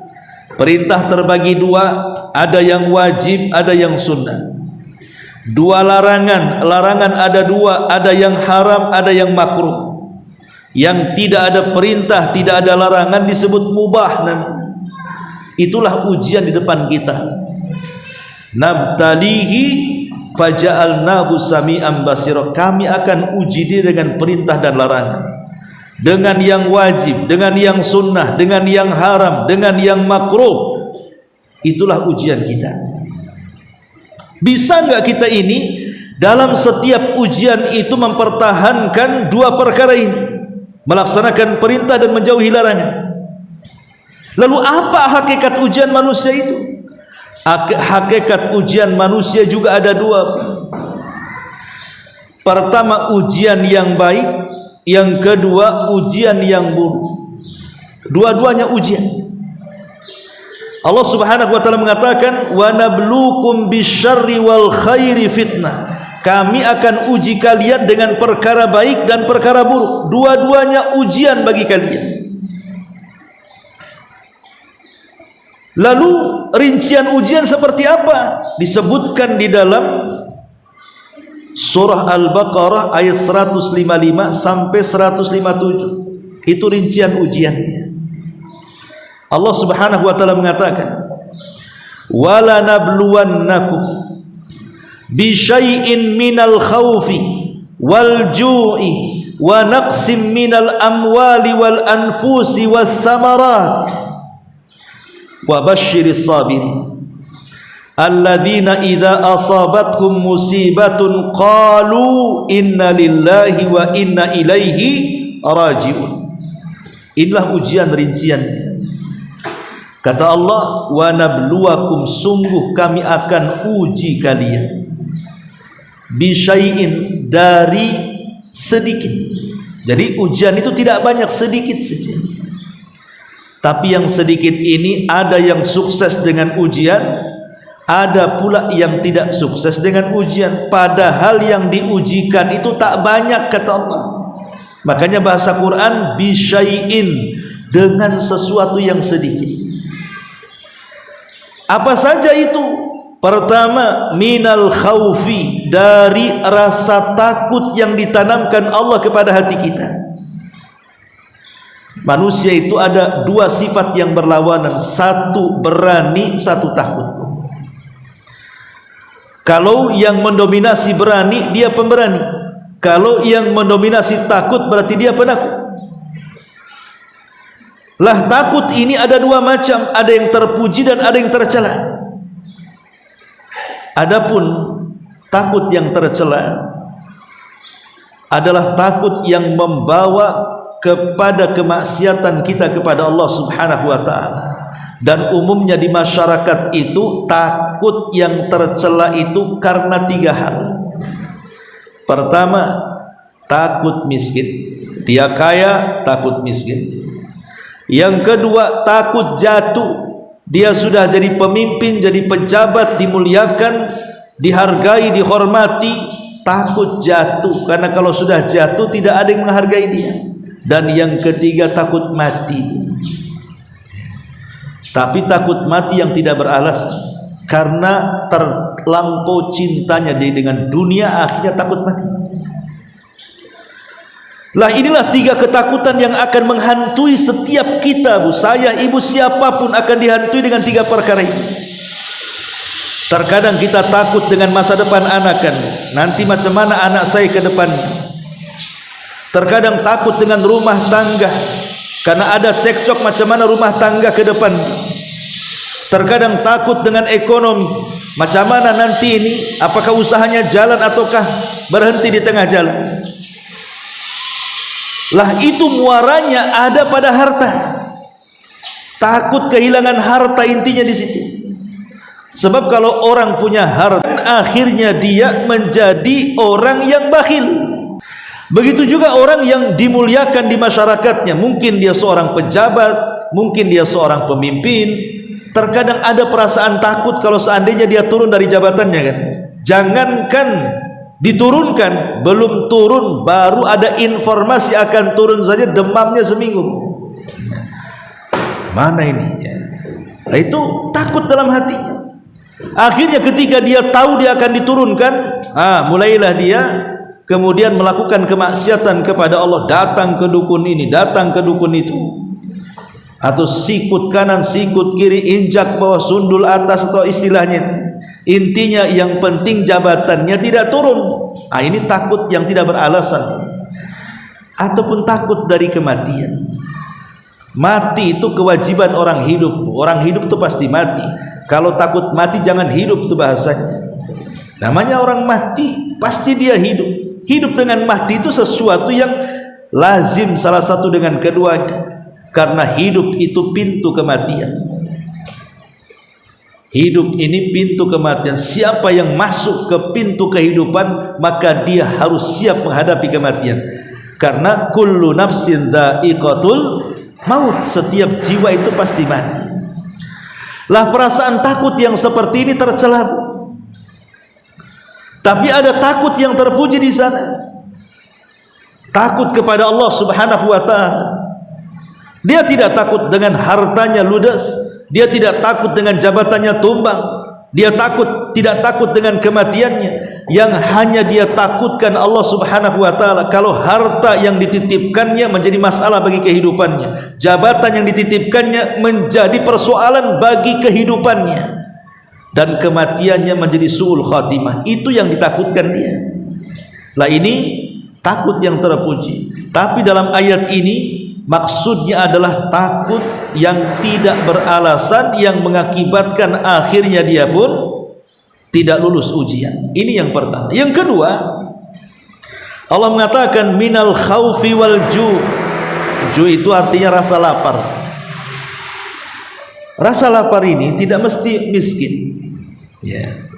Speaker 2: terbagi dua, ada yang wajib, ada yang sunnah. Dua larangan ada dua, ada yang haram, ada yang makruh. Yang tidak ada perintah, tidak ada larangan disebut mubah namanya. Itulah ujian di depan kita. Nabtalihi faja'alnahu sami'an basira. Kami akan uji dia dengan perintah dan larangan, dengan yang wajib, dengan yang sunnah, dengan yang haram, dengan yang makruh. Itulah ujian kita. Bisa enggak kita ini dalam setiap ujian itu mempertahankan dua perkara ini, melaksanakan perintah dan menjauhi larangan? Lalu apa hakikat ujian manusia itu? Hakikat ujian manusia juga ada dua. Pertama ujian yang baik, yang kedua ujian yang buruk. Dua-duanya ujian. Allah Subhanahu wa taala mengatakan wa nabluukum bisyarri wal khairi fitnah. Kami akan uji kalian dengan perkara baik dan perkara buruk. Dua-duanya ujian bagi kalian. Lalu rincian ujian seperti apa? Disebutkan di dalam surah Al-Baqarah ayat 155 sampai 157. Itu rincian ujiannya. Allah Subhanahu wa taala mengatakan, "Wala nabluwannakum bi syai'in minal khaufi wal ju'i wa naqsim minal amwali wal anfusi was thamarat wa basyiris sabirin alladzina idza asabatkum musibatun qalu inna lillahi wa inna ilaihi raji'un." Inilah ujian rinciannya. Kata Allah, wa nabluwakum, sungguh kami akan uji kalian, bisyai'in, dari sedikit. Jadi ujian itu tidak banyak, sedikit saja. Tapi yang sedikit ini ada yang sukses dengan ujian, ada pula yang tidak sukses dengan ujian. Padahal yang diujikan itu tak banyak, kata Allah. Makanya bahasa Quran bisyai'in, dengan sesuatu yang sedikit. Apa saja itu? Pertama, minal khaufi, dari rasa takut yang ditanamkan Allah kepada hati kita. Manusia itu ada dua sifat yang berlawanan, satu berani, satu takut. Kalau yang mendominasi berani, dia pemberani. Kalau yang mendominasi takut, berarti dia penakut. Lah takut ini ada dua macam, ada yang terpuji dan ada yang tercela. Adapun takut yang tercela adalah takut yang membawa kepada kemaksiatan kita kepada Allah Subhanahu wa taala. Dan umumnya di masyarakat itu takut yang tercela itu karena tiga hal. Pertama, takut miskin. Dia kaya, takut miskin. Yang kedua, takut jatuh. Dia sudah jadi pemimpin, jadi pejabat, dimuliakan, dihargai, dihormati, takut jatuh. Karena kalau sudah jatuh tidak ada yang menghargai dia. Dan yang ketiga, takut mati. Tapi takut mati yang tidak beralasan, karena terlampau cintanya dia dengan dunia, akhirnya takut mati. Lah inilah tiga ketakutan yang akan menghantui setiap kita, bu, saya, ibu, siapapun akan dihantui dengan tiga perkara ini. Terkadang kita takut dengan masa depan anak, kan, nanti macam mana anak saya ke depan. Terkadang takut dengan rumah tangga, karena ada cekcok macam mana rumah tangga ke depan. Terkadang takut dengan ekonomi, macam mana nanti ini, apakah usahanya jalan ataukah berhenti di tengah jalan. Lah itu muaranya ada pada harta. Takut kehilangan harta, intinya di situ. Sebab kalau orang punya harta, akhirnya dia menjadi orang yang bakhil. Begitu juga orang yang dimuliakan di masyarakatnya. Mungkin dia seorang pejabat, mungkin dia seorang pemimpin. Terkadang ada perasaan takut kalau seandainya dia turun dari jabatannya kan. Jangankan diturunkan, belum turun baru ada informasi akan turun saja demamnya seminggu. Mana ini? Nah, itu takut dalam hatinya. Akhirnya ketika dia tahu dia akan diturunkan, mulailah dia kemudian melakukan kemaksiatan kepada Allah, datang ke dukun ini, datang ke dukun itu, atau sikut kanan, sikut kiri, injak bawah, sundul atas, atau istilahnya itu. Intinya yang penting jabatannya tidak turun. Ini takut yang tidak beralasan, ataupun takut dari kematian. Mati itu kewajiban orang hidup. Orang hidup itu pasti mati. Kalau takut mati jangan hidup, itu bahasanya. Namanya orang mati pasti dia hidup. Hidup dengan mati itu sesuatu yang lazim salah satu dengan keduanya. Karena hidup itu pintu kematian. Hidup ini pintu kematian. Siapa yang masuk ke pintu kehidupan, maka dia harus siap menghadapi kematian. Karena kullu nafsin dha'iqatul maut. Setiap jiwa itu pasti mati. Lah perasaan takut yang seperti ini tercela. Tapi ada takut yang terpuji di sana. Takut kepada Allah Subhanahu wa taala. Dia tidak takut dengan hartanya ludes, dia tidak takut dengan jabatannya tumbang, dia tidak takut dengan kematiannya. Yang hanya dia takutkan Allah Subhanahu wa taala. Kalau harta yang dititipkannya menjadi masalah bagi kehidupannya, jabatan yang dititipkannya menjadi persoalan bagi kehidupannya, dan kematiannya menjadi su'ul khatimah, itu yang ditakutkan dia. Lah ini takut yang terpuji. Tapi dalam ayat ini maksudnya adalah takut yang tidak beralasan, yang mengakibatkan akhirnya dia pun tidak lulus ujian. Ini yang pertama. Yang kedua, Allah mengatakan minal khaufi wal ju'. Ju' itu artinya rasa lapar. Rasa lapar ini tidak mesti miskin. Ya.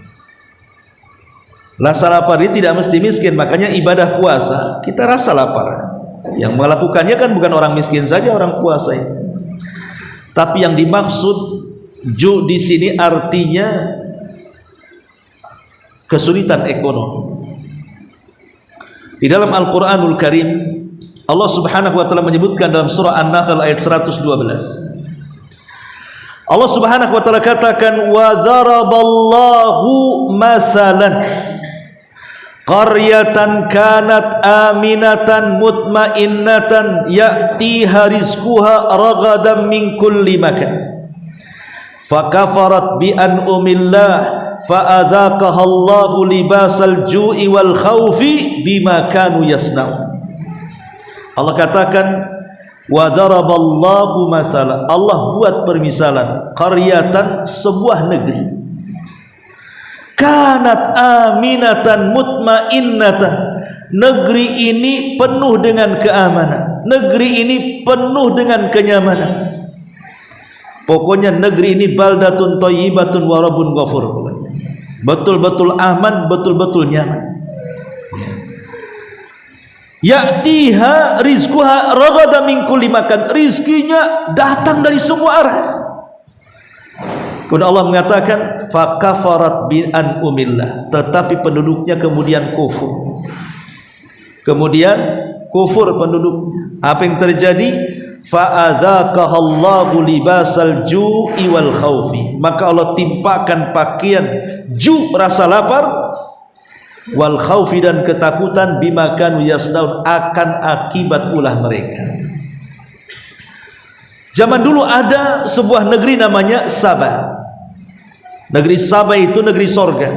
Speaker 2: Rasa lapar ini tidak mesti miskin. Makanya ibadah puasa kita rasa lapar. Yang melakukannya kan bukan orang miskin saja, orang puasa itu. Tapi yang dimaksud ju' di sini artinya kesulitan ekonomi. Di dalam Al-Qur'anul Karim Allah Subhanahu wa taala menyebutkan dalam surah An-Nahl ayat 112. Allah Subhanahu wa taala katakan wa dzaraballahu mathalan qaryatan kanat aminatan mutmainnatan ya'tiha rizquha ragadan min kulli makan fakafarat bi an'umillah fa'adzaqaha Allahu libasal ju'i wal khaufi bima kanu yasna'un. Allah katakan wa dzaraballahu mathalan, Allah buat permisalan qaryatan, sebuah negeri, kanat aminatan mutmainnatan, negeri ini penuh dengan keamanan, negeri ini penuh dengan kenyamanan. Pokoknya negeri ini baldatun thayyibatun wa rabbun ghafur. Betul-betul aman, betul-betul nyaman. Ya'tiha rizquha ragadan min kulli makan, rizkinya datang dari semua arah. Kemudian Allah mengatakan fakafarat bi an'umillah, tetapi penduduknya kemudian kufur. Kemudian kufur penduduknya. Apa yang terjadi? Fa'adzaqahallahu libasal ju'i wal khaufi, maka Allah timpakan pakaian ju', rasa lapar, wal khaufi, dan ketakutan, bima kanu yasnaun, akan akibat ulah mereka. Zaman dulu ada sebuah negeri namanya Sabah. Negeri Sabah itu negeri sorga,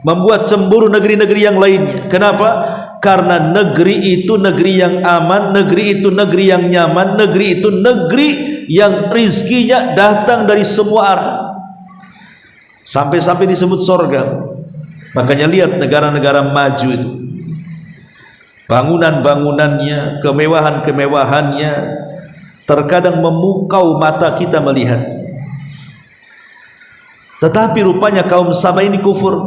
Speaker 2: membuat cemburu negeri-negeri yang lainnya. Kenapa? Karena negeri itu negeri yang aman, negeri itu negeri yang nyaman, negeri itu negeri yang rizkinya datang dari semua arah, sampai-sampai disebut sorga. Makanya lihat negara-negara maju itu, bangunan-bangunannya, kemewahan-kemewahannya, terkadang memukau mata kita melihat. Tetapi rupanya kaum Sabah ini kufur,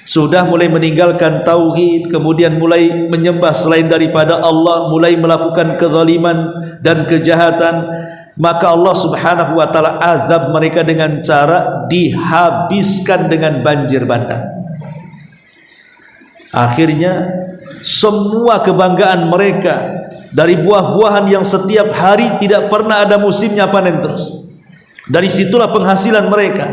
Speaker 2: sudah mulai meninggalkan tauhid, kemudian mulai menyembah selain daripada Allah, mulai melakukan kezaliman dan kejahatan. Maka Allah Subhanahu wa taala azab mereka dengan cara dihabiskan dengan banjir bandang. Akhirnya semua kebanggaan mereka dari buah-buahan yang setiap hari tidak pernah ada musimnya panen terus, dari situlah penghasilan mereka,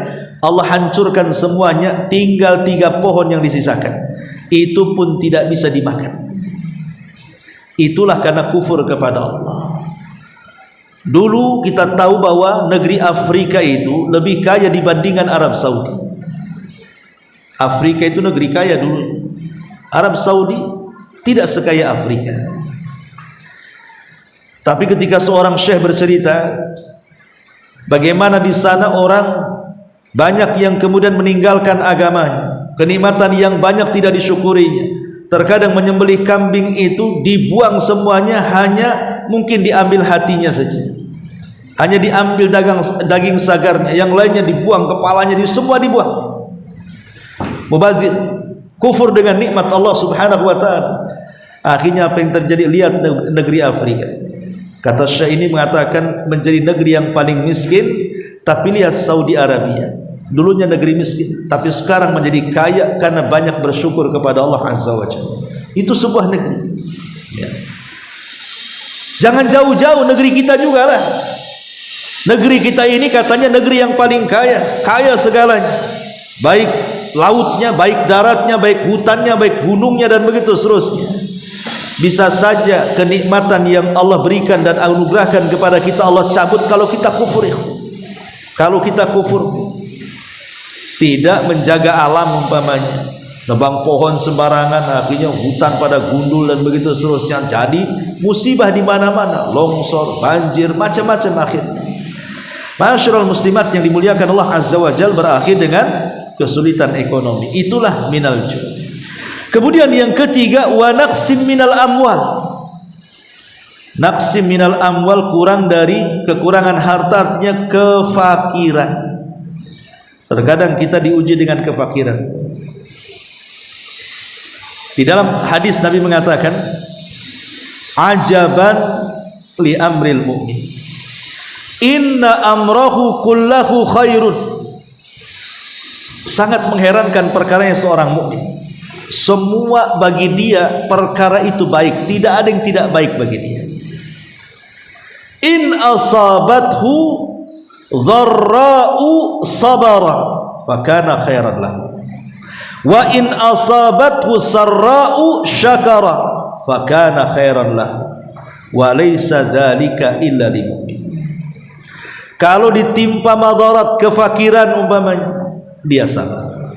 Speaker 2: Allah hancurkan semuanya, tinggal 3 pohon yang disisakan, itu pun tidak bisa dimakan. Itulah karena kufur kepada Allah. Dulu kita tahu bahwa negeri Afrika itu lebih kaya dibandingkan Arab Saudi. Afrika itu negeri kaya dulu. Arab Saudi tidak sekaya Afrika. Tapi ketika seorang syekh bercerita bagaimana di sana orang banyak yang kemudian meninggalkan agamanya, kenikmatan yang banyak tidak disyukurinya. Terkadang menyembelih kambing itu dibuang semuanya, hanya mungkin diambil hatinya saja, hanya diambil daging sagarnya, yang lainnya dibuang, kepalanya semua dibuang. Mubazir, kufur dengan nikmat Allah Subhanahu wa taala. Akhirnya apa yang terjadi? Lihat negeri Afrika. Kata Syekh ini mengatakan menjadi negeri yang paling miskin. Tapi lihat Saudi Arabia, dulunya negeri miskin tapi sekarang menjadi kaya karena banyak bersyukur kepada Allah Azza wa Jalla. Itu sebuah negeri ya. Jangan jauh-jauh, negeri kita juga lah. Negeri kita ini katanya negeri yang paling kaya, kaya segalanya, baik lautnya, baik daratnya, baik hutannya, baik gunungnya, dan begitu seterusnya. Bisa saja kenikmatan yang Allah berikan dan anugerahkan kepada kita Allah cabut kalau kita kufur ya. Kalau kita kufur, tidak menjaga alam umpamanya, nebang pohon sembarangan, akhirnya hutan pada gundul dan begitu seterusnya, jadi musibah di mana-mana, longsor, banjir, macam-macam akhirnya. Ma'asyiral muslimat yang dimuliakan Allah Azza wa Jalla, berakhir dengan kesulitan ekonomi. Itulah minal ju'. Kemudian yang ketiga, wa naqsim minal amwal. Naqsim minal amwal, kurang dari kekurangan harta, artinya kefakiran. Terkadang kita diuji dengan kefakiran. Di dalam hadis Nabi mengatakan, ajaban li amril mu'min, inna amrahu kullahu khairun. Sangat mengherankan perkaranya seorang mukmin. Semua bagi dia perkara itu baik, tidak ada yang tidak baik bagi dia. In asabathu dharra'u sabara fakana khairan lahu, wa in asabathu sarra'u syakara fakana khairan lahu, wa laysa dzalika illa lil mu'min. Kalau ditimpa madarat kefakiran umpamanya, dia sabar.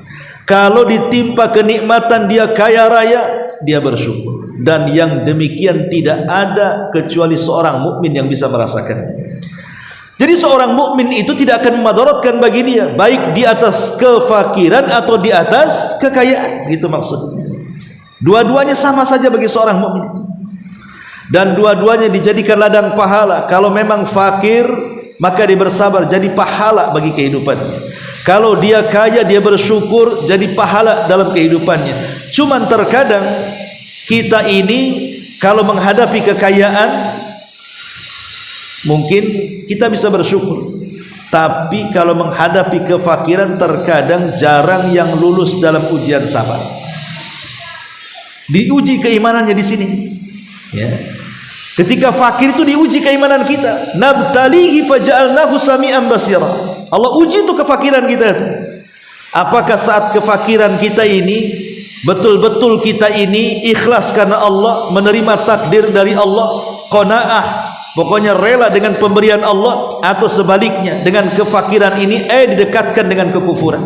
Speaker 2: Kalau ditimpa kenikmatan, dia kaya raya, dia bersyukur. Dan yang demikian tidak ada kecuali seorang mukmin yang bisa merasakannya. Jadi seorang mukmin itu tidak akan memadaratkan bagi dia, baik di atas kefakiran atau di atas kekayaan, gitu maksudnya. Dua-duanya sama saja bagi seorang mukmin itu. Dan dua-duanya dijadikan ladang pahala. Kalau memang fakir, maka dia bersabar, jadi pahala bagi kehidupannya. Kalau dia kaya, dia bersyukur, jadi pahala dalam kehidupannya. Cuman terkadang kita ini kalau menghadapi kekayaan, mungkin kita bisa bersyukur, tapi kalau menghadapi kefakiran, terkadang jarang yang lulus dalam ujian sabar. Diuji keimanannya di sini ya. Ketika fakir itu diuji keimanan kita. Nabtalihi faja'alnahu sami'an basira. Allah uji itu kefakiran kita itu. Apakah saat kefakiran kita ini betul-betul kita ini ikhlas karena Allah, menerima takdir dari Allah, qanaah, pokoknya rela dengan pemberian Allah, atau sebaliknya dengan kefakiran ini didekatkan dengan kekufuran.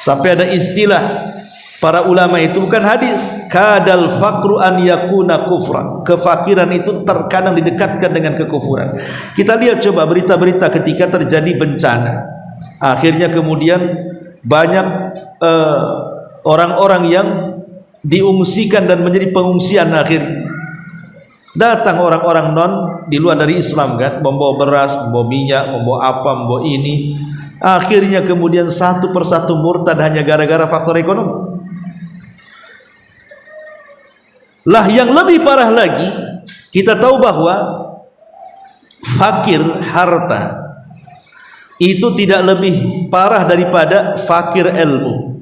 Speaker 2: Sampai ada istilah para ulama itu, bukan hadis, kadal faqru an yakuna kufra. Kefakiran itu terkadang didekatkan dengan kekufuran. Kita lihat coba berita-berita ketika terjadi bencana, akhirnya kemudian banyak orang-orang yang diungsikan dan menjadi pengungsian akhirnya. Datang orang-orang non di luar dari Islam kan, membawa beras, membawa minyak, membawa apa, membawa ini. Akhirnya kemudian satu persatu murtad hanya gara-gara faktor ekonomi. Lah yang lebih parah lagi, kita tahu bahwa fakir harta itu tidak lebih parah daripada fakir ilmu.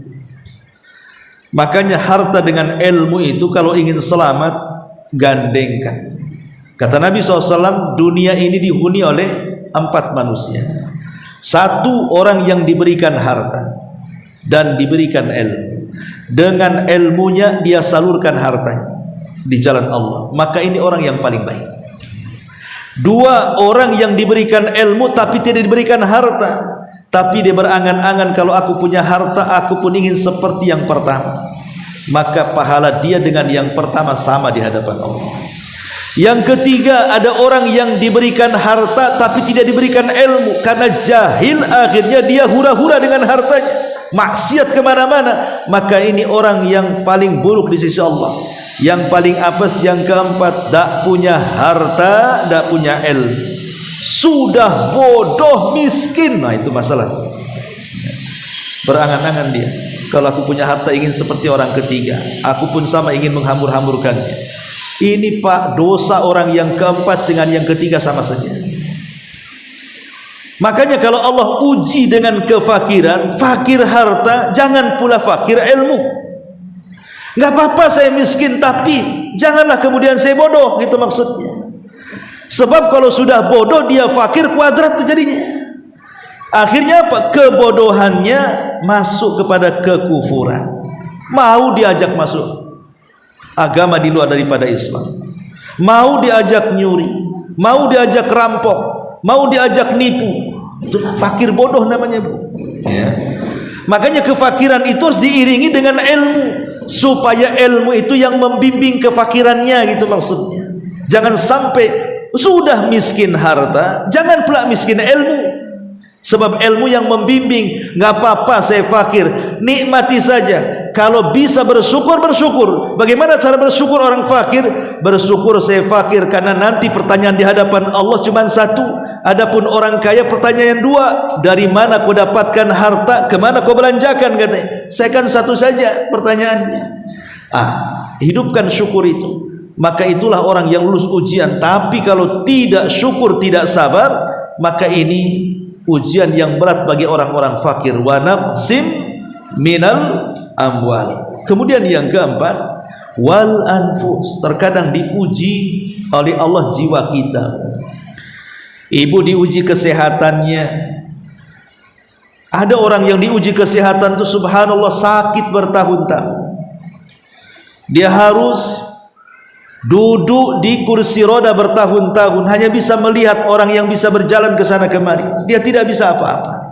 Speaker 2: Makanya harta dengan ilmu itu kalau ingin selamat, gandengkan. Kata Nabi SAW, dunia ini dihuni oleh 4 manusia. 1 orang yang diberikan harta dan diberikan ilmu. Dengan ilmunya dia salurkan hartanya di jalan Allah, maka ini orang yang paling baik. 2 orang yang diberikan ilmu tapi tidak diberikan harta, tapi dia berangan-angan, kalau aku punya harta aku pun ingin seperti yang pertama, maka pahala dia dengan yang pertama sama di hadapan Allah. Yang ketiga, ada orang yang diberikan harta tapi tidak diberikan ilmu, karena jahil akhirnya dia hura-hura dengan hartanya, maksiat kemana-mana, maka ini orang yang paling buruk di sisi Allah. Yang paling apes yang keempat, tak punya harta, tak punya ilmu, sudah bodoh miskin. Nah itu masalah. Berangan-angan dia, kalau aku punya harta ingin seperti orang ketiga, aku pun sama ingin menghambur-hamburkannya. Ini Pak, dosa orang yang keempat dengan yang ketiga sama saja. Makanya kalau Allah uji dengan kefakiran, fakir harta, jangan pula fakir ilmu. Gak apa-apa saya miskin, tapi janganlah kemudian saya bodoh, gitu maksudnya. Sebab kalau sudah bodoh dia fakir kuadrat tuh jadinya. Akhirnya apa? Kebodohannya masuk kepada kekufuran. Mau diajak masuk agama di luar daripada Islam, mau diajak nyuri, mau diajak rampok, mau diajak nipu, itulah fakir bodoh namanya, Bu. Ya. Makanya kefakiran itu harus diiringi dengan ilmu, supaya ilmu itu yang membimbing kefakirannya, gitu maksudnya. Jangan sampai sudah miskin harta, jangan pula miskin ilmu. Sebab ilmu yang membimbing. Gak apa-apa saya fakir, nikmati saja. Kalau bisa bersyukur, bersyukur. Bagaimana cara bersyukur orang fakir? Bersyukur saya fakir karena nanti pertanyaan di hadapan Allah cuma 1. Adapun orang kaya pertanyaan 2. Dari mana kau dapatkan harta? Kemana kau belanjakan? Katanya. Saya kan 1 saja pertanyaannya. Hidupkan syukur itu. Maka itulah orang yang lulus ujian. Tapi kalau tidak syukur, tidak sabar, maka ini ujian yang berat bagi orang-orang fakir. Wa naqsim minal amwal. Kemudian yang keempat, wal anfus. Terkadang diuji oleh Allah jiwa kita. Ibu diuji kesehatannya. Ada orang yang diuji kesehatan itu subhanallah sakit bertahun-tahun. Dia harus duduk di kursi roda bertahun-tahun, hanya bisa melihat orang yang bisa berjalan ke sana kemari. Dia tidak bisa apa-apa.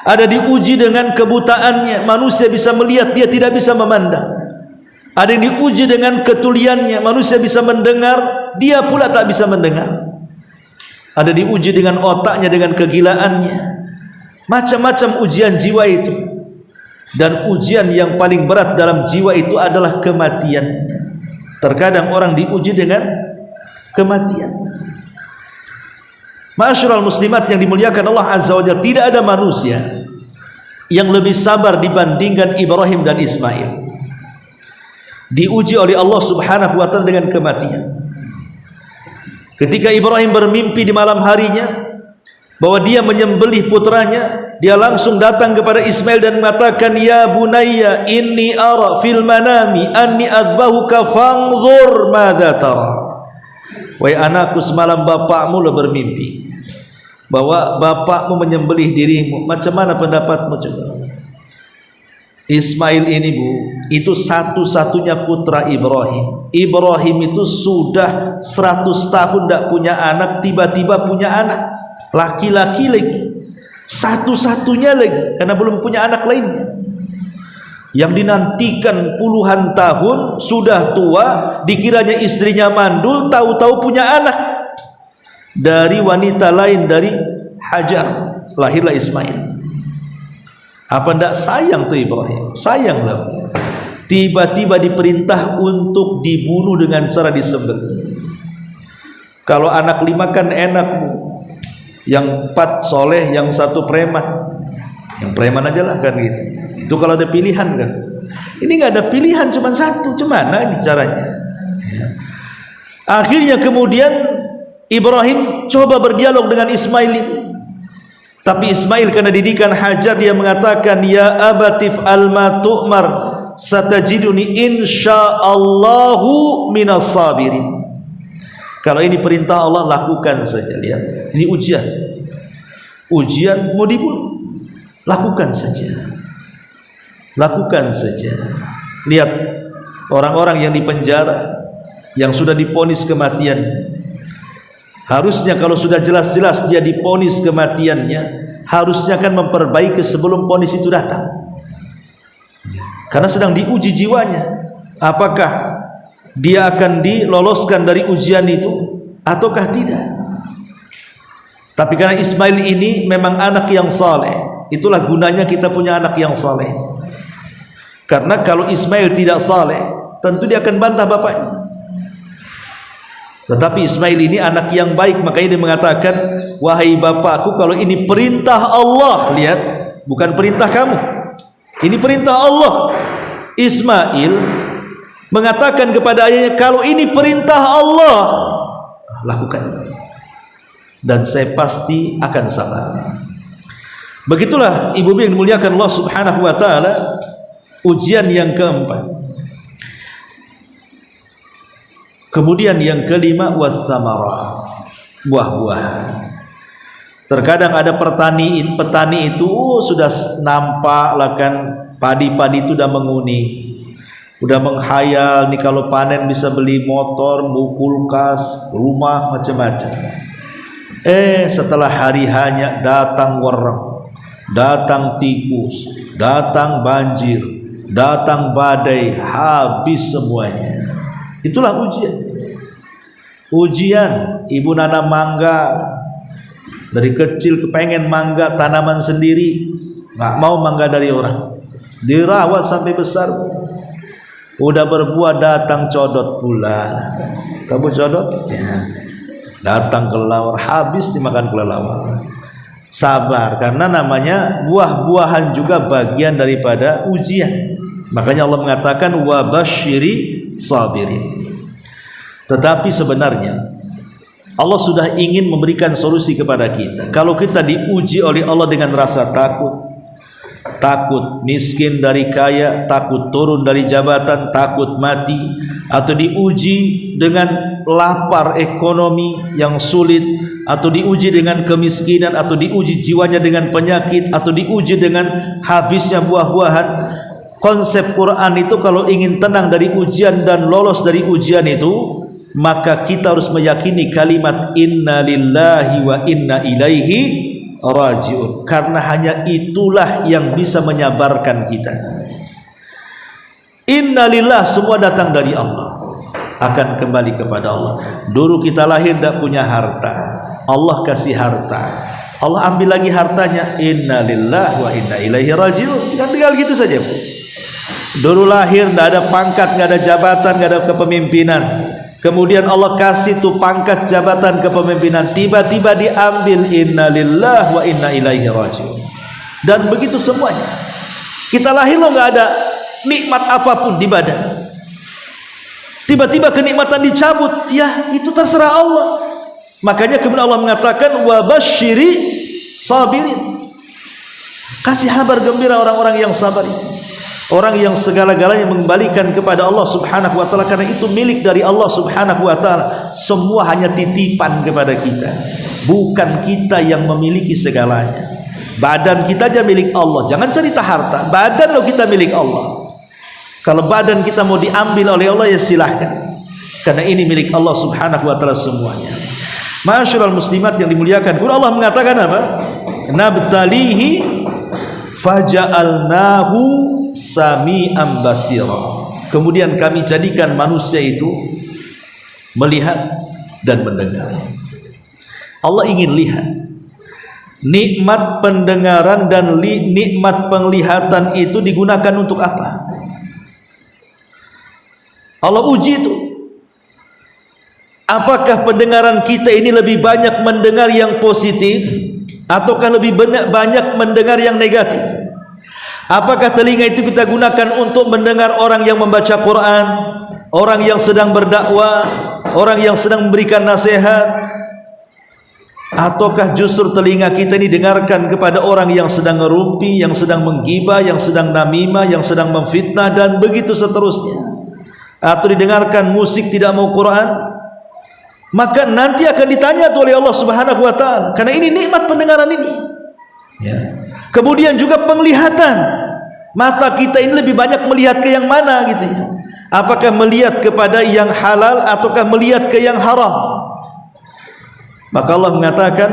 Speaker 2: Ada diuji dengan kebutaannya, manusia bisa melihat, dia tidak bisa memandang. Ada yang diuji dengan ketuliannya, manusia bisa mendengar, dia pula tak bisa mendengar. Ada diuji dengan otaknya, dengan kegilaannya. Macam-macam ujian jiwa itu. Dan ujian yang paling berat dalam jiwa itu adalah kematian. Terkadang orang diuji dengan kematian. Ma'asyiral muslimat yang dimuliakan Allah Azza wa Jalla, tidak ada manusia yang lebih sabar dibandingkan Ibrahim dan Ismail. Diuji oleh Allah Subhanahu wa taala dengan kematian. Ketika Ibrahim bermimpi di malam harinya bahwa dia menyembelih putranya, dia langsung datang kepada Ismail dan mengatakan, ya bunayya inni ara fil manami anni adbahuka fanzur madza tara. Wahai anakku, semalam bapakmu bermimpi bahwa bapakmu menyembelih dirimu, macam mana pendapatmu? Coba. Ismail ini, Bu, itu satu-satunya putra Ibrahim. Ibrahim itu sudah 100 tahun tidak punya anak, tiba-tiba punya anak laki-laki lagi, satu-satunya lagi, karena belum punya anak lainnya. Yang dinantikan puluhan tahun, sudah tua, dikiranya istrinya mandul, tahu-tahu punya anak dari wanita lain, dari Hajar, lahirlah Ismail. Apa ndak sayang tuh Ibrahim? Sayanglah. tiba-tiba diperintah untuk dibunuh dengan cara disembelih. Kalau anak 5 kan enak, Bu. Yang 4 soleh, yang 1 preman. Yang preman aja lah kan gitu. Itu kalau ada pilihan kan. Ini nggak ada pilihan, cuma 1. Gimana ini caranya? Akhirnya kemudian Ibrahim coba berdialog dengan Ismail itu. Tapi Ismail karena didikan Hajar, dia mengatakan, ya abatif alma tu'mar satajiduni insyaallahu minas sabirin. Kalau ini perintah Allah, lakukan saja. Lihat, ini ujian. Ujian mau dibunuh, lakukan saja. Lakukan saja. Lihat orang-orang yang dipenjara, yang sudah diponis kematian. Harusnya kalau sudah jelas-jelas dia diponis kematiannya, harusnya kan memperbaiki sebelum ponis itu datang. Karena sedang diuji jiwanya. Apakah dia akan diloloskan dari ujian itu ataukah tidak? Tapi karena Ismail ini memang anak yang saleh, itulah gunanya kita punya anak yang saleh. Karena kalau Ismail tidak saleh, tentu dia akan bantah bapaknya. Tetapi Ismail ini anak yang baik, makanya dia mengatakan, wahai bapakku, kalau ini perintah Allah, lihat, bukan perintah kamu, ini perintah Allah. Ismail mengatakan kepada ayahnya, kalau ini perintah Allah, lakukan, dan saya pasti akan sabar. Begitulah ibu yang dimuliakan Allah Subhanahu wa taala, ujian yang keempat. Kemudian yang kelima, was-samarah, buah-buahan. Terkadang ada petani itu sudah nampak lah kan, padi-padi itu udah menguni, udah menghayal nih kalau panen bisa beli motor, kulkas, rumah, macam-macam. Setelah hari hanya datang wereng, datang tikus, datang banjir, datang badai, habis semuanya. Itulah ujian. Ujian, ibu nanam mangga, dari kecil kepengen mangga tanaman sendiri, nggak mau mangga dari orang, dirawat sampai besar. Udah berbuah, datang codot pula. Kamu codot? Ya. Datang kelelawar, habis dimakan kelelawar. Sabar, karena namanya buah-buahan juga bagian daripada ujian. Makanya Allah mengatakan wabasyiri sabirin. Tetapi sebenarnya Allah sudah ingin memberikan solusi kepada kita. Kalau kita diuji oleh Allah dengan rasa takut miskin dari kaya, takut turun dari jabatan, takut mati, atau diuji dengan lapar ekonomi yang sulit, atau diuji dengan kemiskinan, atau diuji jiwanya dengan penyakit, atau diuji dengan habisnya buah-buahan. Konsep Quran itu kalau ingin tenang dari ujian dan lolos dari ujian itu, maka kita harus meyakini kalimat inna lillahi wa inna ilaihi rajiun, karena hanya itulah yang bisa menyabarkan kita. Inna lillah, semua datang dari Allah, akan kembali kepada Allah. Dulu kita lahir tidak punya harta, Allah kasih harta, Allah ambil lagi hartanya. Inna lillahi wa inna ilaihi rajiun. Kan tinggal gitu saja, Bu. Dulu lahir tidak ada pangkat, tidak ada jabatan, tidak ada kepemimpinan. Kemudian Allah kasih tuh pangkat, jabatan, kepemimpinan, tiba-tiba diambil. Inna lillahi wa inna ilaihi rajiun. Dan begitu semuanya. Kita lahir loh nggak ada nikmat apapun di badan, tiba-tiba kenikmatan dicabut, ya itu terserah Allah. Makanya kemudian Allah mengatakan wabasyiri sabirin, kasih kabar gembira orang-orang yang sabar itu. Orang yang segala-galanya mengembalikan kepada Allah Subhanahu wa taala, karena itu milik dari Allah Subhanahu wa taala. Semua hanya titipan kepada kita, bukan kita yang memiliki segalanya. Badan kita aja milik Allah, jangan cerita harta. Badan lo kita milik Allah. Kalau badan kita mau diambil oleh Allah, ya silahkan, karena ini milik Allah Subhanahu wa taala semuanya. Ma'asyiral muslimat yang dimuliakan, Allah mengatakan apa? Nabtalihi faja'alnahu sami'an basira. Kemudian kami jadikan manusia itu melihat dan mendengar. Allah ingin lihat. Nikmat pendengaran dan nikmat penglihatan itu digunakan untuk apa? Allah uji itu. Apakah pendengaran kita ini lebih banyak mendengar yang positif ataukah lebih banyak mendengar yang negatif? Apakah telinga itu kita gunakan untuk mendengar orang yang membaca Quran, orang yang sedang berdakwah, orang yang sedang memberikan nasihat, ataukah justru telinga kita ini dengarkan kepada orang yang sedang ngerumpi, yang sedang menggibah, yang sedang namimah, yang sedang memfitnah dan begitu seterusnya, atau didengarkan musik tidak mau Quran? Maka nanti akan ditanya oleh Allah Subhanahu wa taala, karena ini nikmat pendengaran ini. Ya. Kemudian juga penglihatan. Mata kita ini lebih banyak melihat ke yang mana gitu ya. Apakah melihat kepada yang halal ataukah melihat ke yang haram? Maka Allah mengatakan,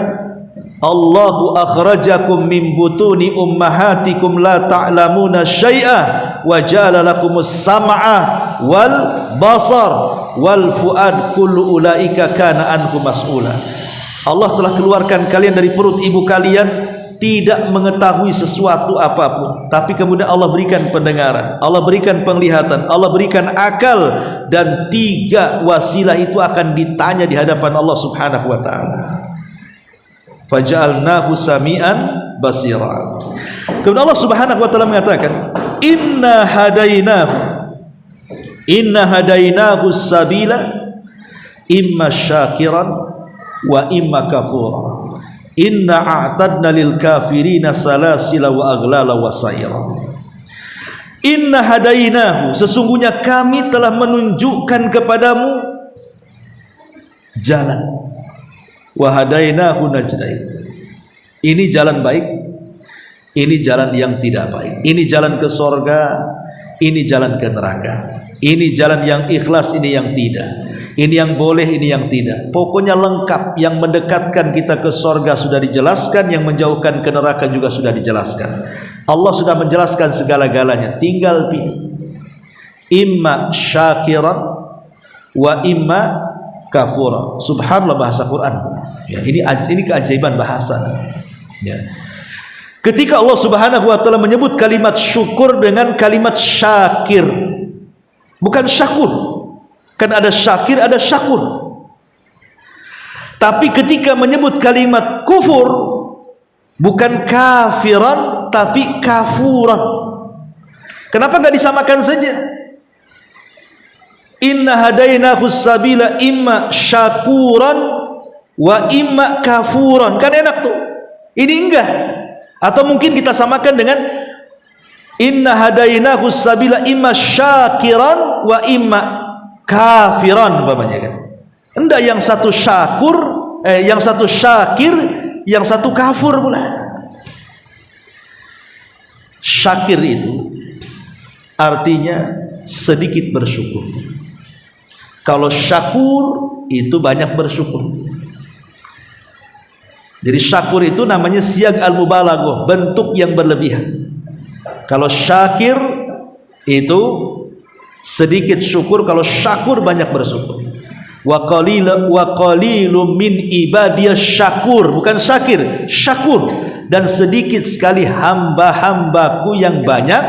Speaker 2: Allahu akhrajakum min butuni ummahatikum la ta'lamuna syai'a wa ja'ala lakumus sam'a wal basar wal fuad kullu ulaika kana anhu mas'ula. Allah telah keluarkan kalian dari perut ibu kalian tidak mengetahui sesuatu apapun, tapi kemudian Allah berikan pendengaran, Allah berikan penglihatan, Allah berikan akal, dan 3 wasilah itu akan ditanya di hadapan Allah Subhanahu wa taala. Faja'alnahu sami'an basira. Kemudian Allah Subhanahu wa taala mengatakan, Inna hadainahu sabila imma syakiran wa imma kafura. Inna a'tadna lil kafirina salasila wa aghlala wa sa'ira. Inna hadainahu, sesungguhnya kami telah menunjukkan kepadamu jalan. Wa hadainahu najdain. Ini jalan baik, ini jalan yang tidak baik. Ini jalan ke sorga, ini jalan ke neraka. Ini jalan yang ikhlas, ini yang tidak. Ini yang boleh, ini yang tidak. Pokoknya lengkap. Yang mendekatkan kita ke sorga sudah dijelaskan, yang menjauhkan ke neraka juga sudah dijelaskan. Allah sudah menjelaskan segala-galanya. Tinggal pilih. Imma syakiran wa imma kafura. Subhanallah bahasa Quran. Ya, ini keajaiban bahasa. Ya. Ketika Allah Subhanahu wa taala menyebut kalimat syukur dengan kalimat syakir, bukan syakur. Kan ada syakir, ada syakur. Tapi ketika menyebut kalimat kufur, bukan kafiran, tapi kafuran. Kenapa nggak disamakan saja? Inna hadainahu sabila imma syakuran wa imma kafuran. Kan enak tuh. Ini enggak. Atau mungkin kita samakan dengan Inna hadainahu sabila imma syakiran wa imma kafiran, umpamanya kan. Enggak, yang satu syakur, yang satu syakir, yang satu kafur pula. Syakir itu artinya sedikit bersyukur. Kalau syakur itu banyak bersyukur. Jadi syakur itu namanya siag al-mubalaghah, bentuk yang berlebihan. Kalau syakir itu sedikit syukur, kalau syakur banyak bersyukur. Wa qalilum min ibadiyas syakur, bukan syakir, syakur. Dan sedikit sekali hamba-hambaku yang banyak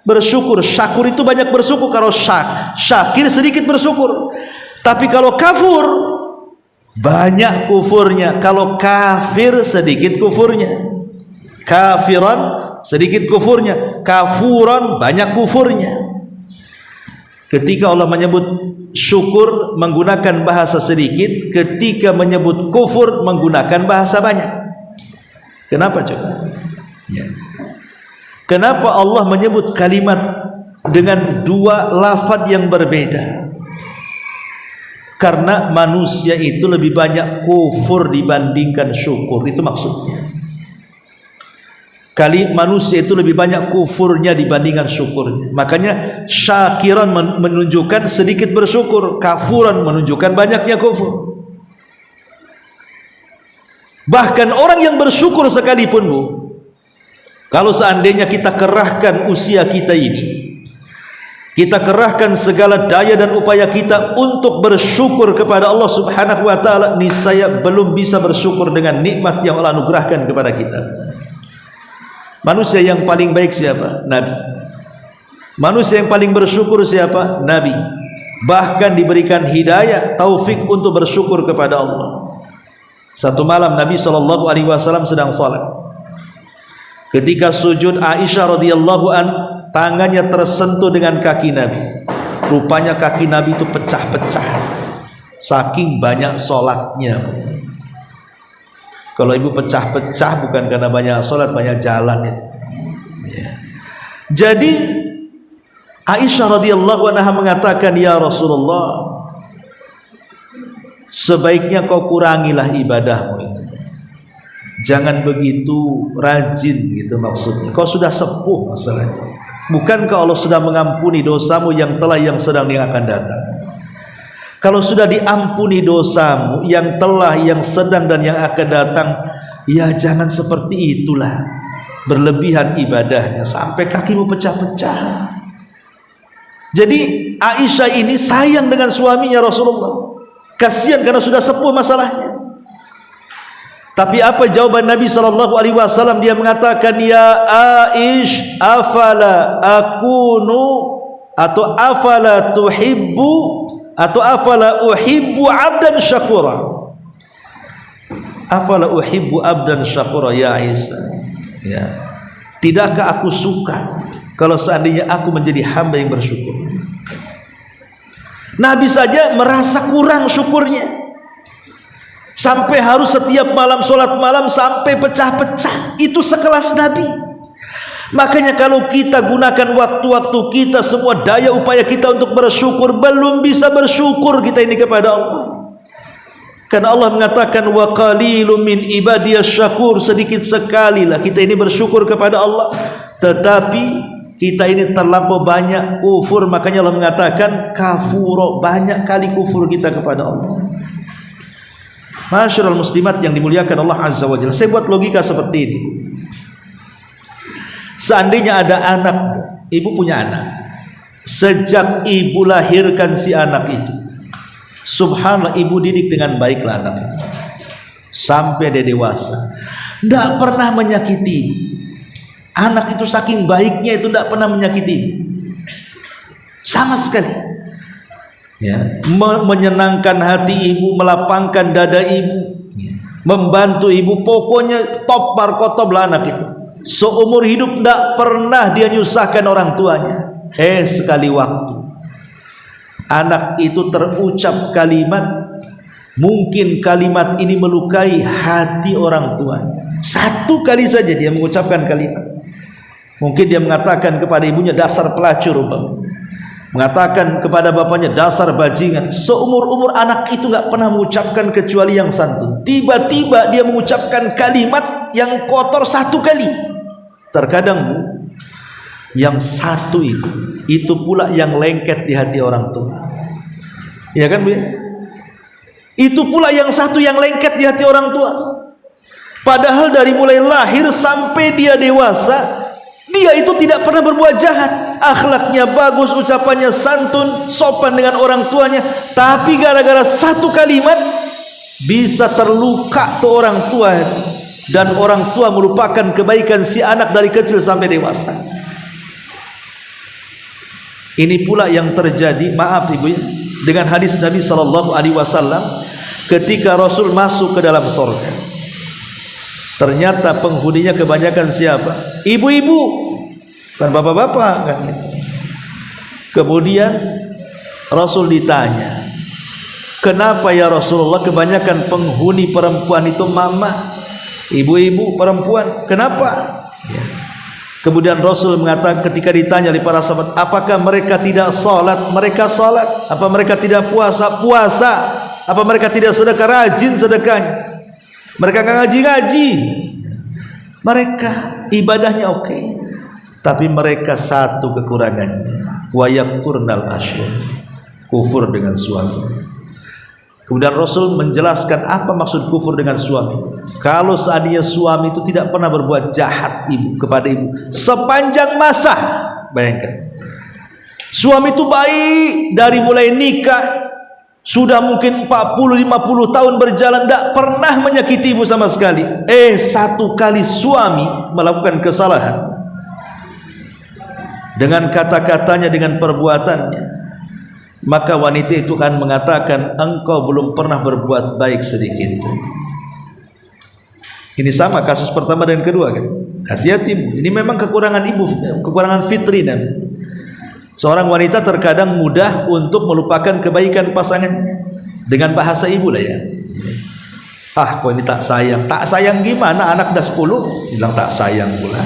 Speaker 2: bersyukur. Syakur itu banyak bersyukur. Kalau syakir sedikit bersyukur. Tapi kalau kafur banyak kufurnya. Kalau kafir sedikit kufurnya. Kafiran sedikit kufurnya. Kafuran banyak kufurnya. Ketika Allah menyebut syukur menggunakan bahasa sedikit, ketika menyebut kufur menggunakan bahasa banyak. Kenapa coba? Ya. Kenapa Allah menyebut kalimat dengan 2 lafaz yang berbeda? Karena manusia itu lebih banyak kufur dibandingkan syukur. Itu maksudnya. Manusia itu lebih banyak kufurnya dibandingkan syukurnya. Makanya syakiran menunjukkan sedikit bersyukur, kafuran menunjukkan banyaknya kufur. Bahkan orang yang bersyukur sekalipun, Bu, kalau seandainya kita kerahkan usia kita ini, kita kerahkan segala daya dan upaya kita untuk bersyukur kepada Allah Subhanahu wa taala, niscaya belum bisa bersyukur dengan nikmat yang Allah anugerahkan kepada kita. Manusia yang paling baik siapa? Nabi. Manusia yang paling bersyukur siapa? Nabi. bahkan diberikan hidayah, taufik untuk bersyukur kepada Allah. Satu malam Nabi SAW sedang salat. Ketika sujud, Aisyah radhiyallahu an tangannya tersentuh dengan kaki Nabi. Rupanya kaki Nabi itu pecah-pecah saking banyak salatnya. Kalau ibu pecah-pecah bukan karena banyak salat, banyak jalan itu. Ya. Jadi Aisyah radhiyallahu anha mengatakan, ya Rasulullah, sebaiknya kau kurangilah ibadahmu itu. Jangan begitu rajin gitu maksudnya. Kau sudah sepuh masalahnya. Bukankah Allah sudah mengampuni dosamu yang telah, yang sedang, yang akan datang? Kalau sudah diampuni dosamu yang telah, yang sedang, dan yang akan datang, ya jangan seperti itulah, berlebihan ibadahnya sampai kakimu pecah-pecah. Jadi Aisyah ini sayang dengan suaminya Rasulullah, kasihan karena sudah sepuh masalahnya. Tapi apa jawaban Nabi SAW? Dia mengatakan, ya Aish, afala akunu, atau afala tuhibbu, atau afala uhibbu abdan syakura. Afala uhibbu abdan syakura ya Aisyah, ya. Tidakkah aku suka kalau seandainya aku menjadi hamba yang bersyukur? Nabi saja merasa kurang syukurnya, sampai harus setiap malam sholat malam sampai pecah-pecah. Itu sekelas Nabi. Makanya kalau kita gunakan waktu-waktu kita, semua daya upaya kita untuk bersyukur, belum bisa bersyukur kita ini kepada Allah. Karena Allah mengatakan, wa qalilum min ibadiyas syakur, sedikit sekali lah kita ini bersyukur kepada Allah. Tetapi kita ini terlampau banyak kufur. Makanya Allah mengatakan kafuro, banyak kali kufur kita kepada Allah. Masyarul muslimat yang dimuliakan Allah Azza wa Jalla, saya buat logika seperti ini. Seandainya ada anak, ibu punya anak, sejak ibu lahirkan si anak itu, subhanallah, ibu didik dengan baiklah anak itu sampai dia dewasa, tidak pernah menyakiti ibu. Anak itu saking baiknya itu tidak pernah menyakiti ibu sama sekali, ya. Menyenangkan hati ibu, melapangkan dada ibu, membantu ibu, pokoknya top barkotop lah anak itu. Seumur hidup tidak pernah dia nyusahkan orang tuanya. Sekali waktu anak itu terucap kalimat, mungkin kalimat ini melukai hati orang tuanya. Satu kali saja dia mengucapkan kalimat, mungkin dia mengatakan kepada ibunya dasar pelacur, mengatakan kepada bapaknya dasar bajingan. Seumur-umur anak itu nggak pernah mengucapkan kecuali yang santun. Tiba-tiba dia mengucapkan kalimat yang kotor satu kali. Terkadang yang satu itu pula yang lengket di hati orang tua, ya kan Bu? Itu pula yang satu yang lengket di hati orang tua. Padahal dari mulai lahir sampai dia dewasa, dia itu tidak pernah berbuat jahat, akhlaknya bagus, ucapannya santun, sopan dengan orang tuanya. Tapi gara-gara satu kalimat bisa terluka tuh orang tua, dan orang tua melupakan kebaikan si anak dari kecil sampai dewasa. Ini pula yang terjadi, maaf ibu ya, dengan hadis Nabi SAW ketika Rasul masuk ke dalam surga. Ternyata penghuninya kebanyakan siapa? Ibu-ibu, bukan bapak-bapak kan. Kemudian Rasul ditanya, kenapa ya Rasulullah kebanyakan penghuni perempuan itu mama, ibu-ibu perempuan, kenapa? Ya. Kemudian Rasul mengatakan ketika ditanya oleh para sahabat, apakah mereka tidak sholat? Mereka sholat. Apa mereka tidak puasa? Puasa. Apa mereka tidak sedekah? Rajin sedekahnya. Mereka nggak ngaji-ngaji. Mereka ibadahnya oke, tapi mereka satu kekurangannya, wa yakfurnal asyir, kufur dengan suami. Kemudian Rasul menjelaskan apa maksud kufur dengan suami. Kalau seandainya suami itu tidak pernah berbuat jahat kepada ibu sepanjang masa, bayangkan, suami itu baik dari mulai nikah, sudah mungkin 40-50 tahun berjalan, tidak pernah menyakiti ibu sama sekali. Satu kali suami melakukan kesalahan dengan kata-katanya, dengan perbuatannya, maka wanita itu akan mengatakan, engkau belum pernah berbuat baik sedikit pun. Ini sama kasus pertama dan kedua kan. Hati-hati, ini memang kekurangan ibu, kekurangan fitri namanya. Seorang wanita terkadang mudah untuk melupakan kebaikan pasangannya dengan bahasa ibu lah ya. Ah, kok ini tak sayang. Tak sayang gimana? Anak dah 10 bilang tak sayang pula.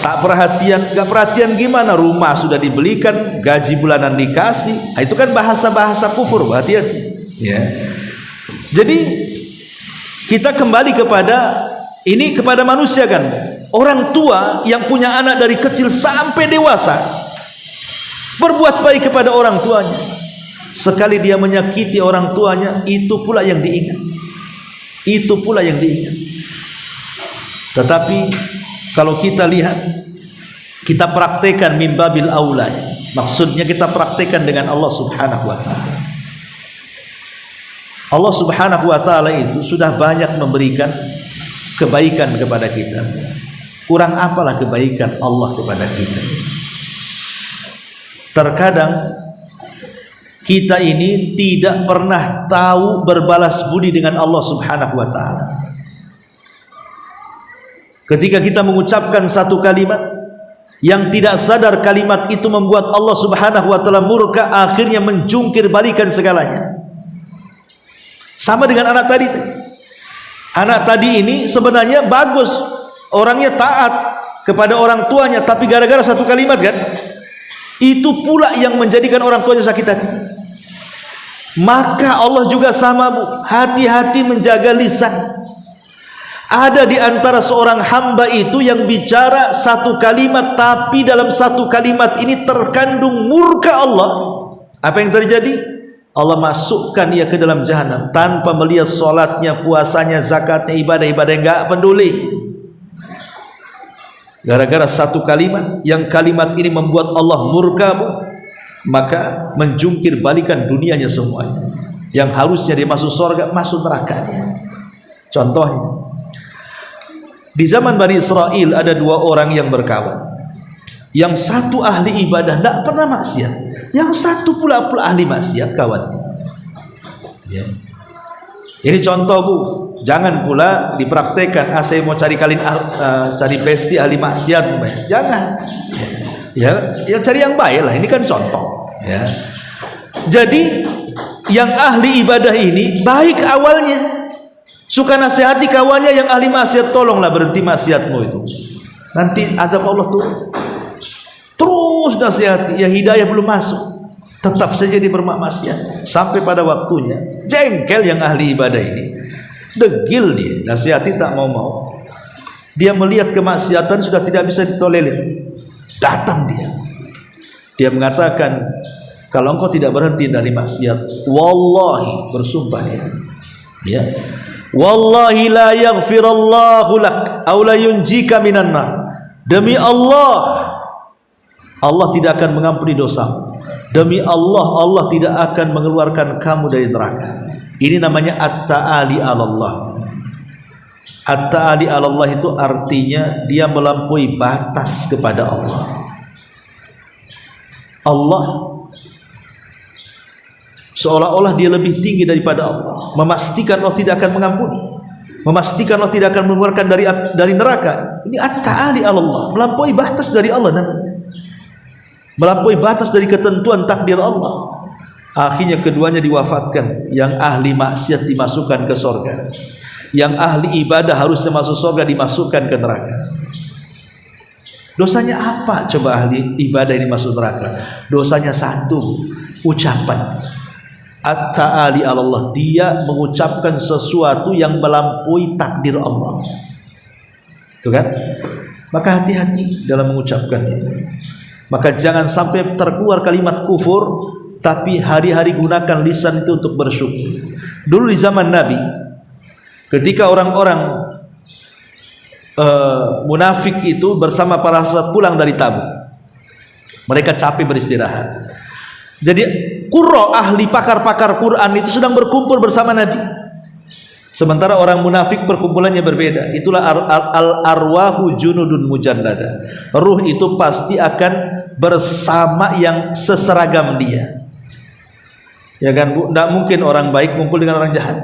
Speaker 2: Tak perhatian, gak perhatian gimana? Rumah sudah dibelikan, gaji bulanan dikasih. Nah, itu kan bahasa-bahasa kufur. Hati-hati ya. Jadi kita kembali kepada ini, kepada manusia kan. Orang tua yang punya anak dari kecil sampai dewasa berbuat baik kepada orang tuanya. Sekali dia menyakiti orang tuanya, itu pula yang diingat. Itu pula yang diingat. Tetapi kalau kita lihat, kita praktekkan mimbabil aula. Maksudnya kita praktekkan dengan Allah Subhanahu wa taala. Allah Subhanahu wa taala itu sudah banyak memberikan kebaikan kepada kita. Kurang apalah kebaikan Allah kepada kita. Terkadang kita ini tidak pernah tahu berbalas budi dengan Allah Subhanahu wa taala. Ketika kita mengucapkan satu kalimat yang tidak sadar kalimat itu membuat Allah Subhanahu wa taala murka, akhirnya menjungkir balikan segalanya. Sama dengan anak tadi. Anak tadi ini sebenarnya bagus, orangnya taat kepada orang tuanya, tapi gara-gara satu kalimat kan, itu pula yang menjadikan orang tuanya sakit hati. Maka Allah juga sama, Bu, hati-hati menjaga lisan. Ada di antara seorang hamba itu yang bicara satu kalimat, tapi dalam satu kalimat ini terkandung murka Allah. Apa yang terjadi? Allah masukkan dia ke dalam jahanam tanpa melihat solatnya, puasanya, zakatnya, ibadah-ibadah, enggak peduli. Gara-gara satu kalimat, yang kalimat ini membuat Allah murka, maka menjungkir balikan dunianya semuanya. Yang harusnya dia masuk surga, masuk nerakanya. Contohnya, di zaman Bani Israel ada dua orang yang berkawan. Yang satu ahli ibadah, tidak pernah maksiat. Yang satu pula ahli maksiat kawannya. Ya. Ini contoh, Bu. Jangan pula dipraktekkan. Saya mau cari cari besti ahli maksiat, jangan. Ya, cari yang baik lah. Ini kan contoh. Ya. Jadi yang ahli ibadah ini baik awalnya, suka nasihati kawannya yang ahli maksiat, tolonglah berhenti maksiatmu itu. Nanti azab Allah tuh. Terus nasihati, ya hidayah belum masuk, tetap saja dia bermaksiat sampai pada waktunya. Jengkel yang ahli ibadah ini, degil dia, nasihati tak mau. Dia melihat kemaksiatan sudah tidak bisa ditolerir, datang dia mengatakan, kalau engkau tidak berhenti dari maksiat, wallahi, bersumpah dia, ya, wallahi la yaghfirallahu lak aw la yunjika minan nar. Demi Allah, Allah tidak akan mengampuni dosa. Demi Allah, Allah tidak akan mengeluarkan kamu dari neraka. Ini namanya at-ta'ali 'alallah. At-ta'ali 'alallah itu artinya dia melampaui batas kepada Allah. Allah seolah-olah dia lebih tinggi daripada Allah, memastikan Allah tidak akan mengampuni, memastikan Allah tidak akan mengeluarkan dari neraka. Ini at-ta'ali 'alallah, melampaui batas dari Allah namanya. Melampaui batas dari ketentuan takdir Allah. Akhirnya keduanya diwafatkan. Yang ahli maksiat dimasukkan ke surga, yang ahli ibadah harusnya masuk surga dimasukkan ke neraka. Dosanya apa coba ahli ibadah ini masuk neraka? Dosanya satu, ucapan at-ta'ali 'alallah. Dia mengucapkan sesuatu yang melampaui takdir Allah. Itu kan? Maka hati-hati dalam mengucapkan itu. Maka jangan sampai terkeluar kalimat kufur, tapi hari-hari gunakan lisan itu untuk bersyukur. Dulu di zaman Nabi, ketika orang-orang munafik itu bersama para sahabat pulang dari Tabuk, mereka capek beristirahat. Jadi qurra, ahli pakar-pakar Quran itu sedang berkumpul bersama Nabi. Sementara orang munafik perkumpulannya berbeda. Itulah al-arwahu junudun mujannada. Ruh itu pasti akan bersama yang seseragam dia. Ya kan Bu, tidak mungkin orang baik kumpul dengan orang jahat.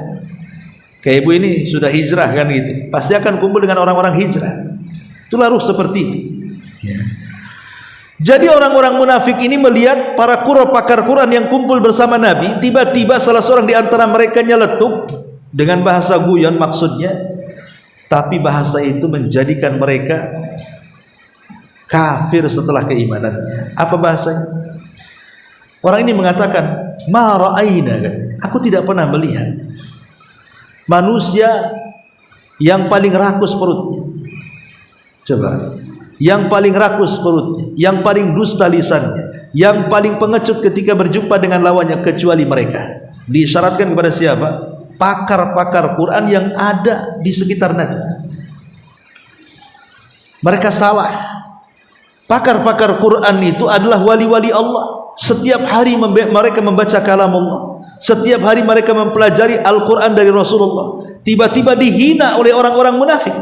Speaker 2: Kayak ibu ini sudah hijrah kan gitu, pasti akan kumpul dengan orang-orang hijrah. Itulah ruh seperti itu. Ya. Jadi orang-orang munafik ini melihat para pakar Quran yang kumpul bersama Nabi, tiba-tiba salah seorang di antara mereka nyeletuk dengan bahasa guyon maksudnya, tapi bahasa itu menjadikan mereka kafir setelah keimanannya. Apa bahasanya? Orang ini mengatakan, ma ra'aina, katanya, aku tidak pernah melihat manusia yang paling rakus perutnya. Coba, yang paling rakus perutnya, yang paling dusta lisannya, yang paling pengecut ketika berjumpa dengan lawannya kecuali mereka. Disyaratkan kepada siapa? Pakar-pakar Quran yang ada di sekitar Nabi. Mereka salah. Pakar-pakar Quran itu adalah wali-wali Allah. Setiap hari mereka membaca kalam Allah. Setiap hari mereka mempelajari Al-Quran dari Rasulullah. Tiba-tiba dihina oleh orang-orang munafik.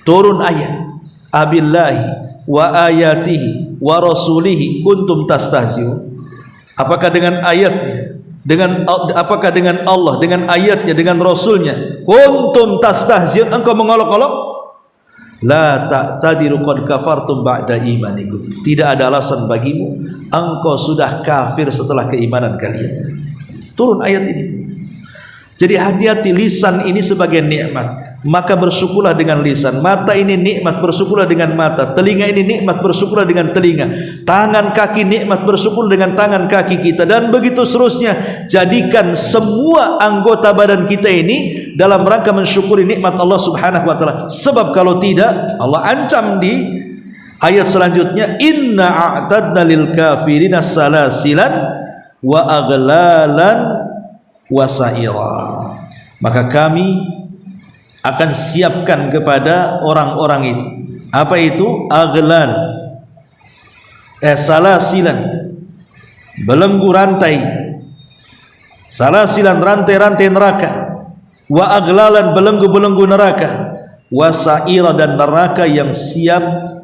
Speaker 2: Turun ayat, abillahi wa ayatihi wa rasulihi kuntum tastahzi'un. Apakah dengan ayatnya, apakah dengan Allah, dengan ayatnya, dengan rasulnya, kuntum tastahzi'un, engkau mengolok-olok? La ta'tadiru qad kafartum ba'da imanikum. Tidak ada alasan bagimu, engkau sudah kafir setelah keimanan kalian. Turun ayat ini. Jadi hati-hati, lisan ini sebagai nikmat, maka bersyukurlah dengan lisan. Mata ini nikmat, bersyukurlah dengan mata. Telinga ini nikmat, bersyukurlah dengan telinga. Tangan kaki nikmat, bersyukur dengan tangan kaki kita, dan begitu seterusnya. Jadikan semua anggota badan kita ini dalam rangka mensyukuri nikmat Allah Subhanahu wa taala. Sebab kalau tidak, Allah ancam di ayat selanjutnya, inna a'tadna lil kafirina salasilan wa aghlalan wa sa'ira. Maka kami akan siapkan kepada orang-orang itu, apa itu? Aghlal, salasilan, belenggu rantai, salasilan, rantai-rantai neraka, wa aghlalan, belenggu-belenggu neraka, wa sa'ira, dan neraka yang siap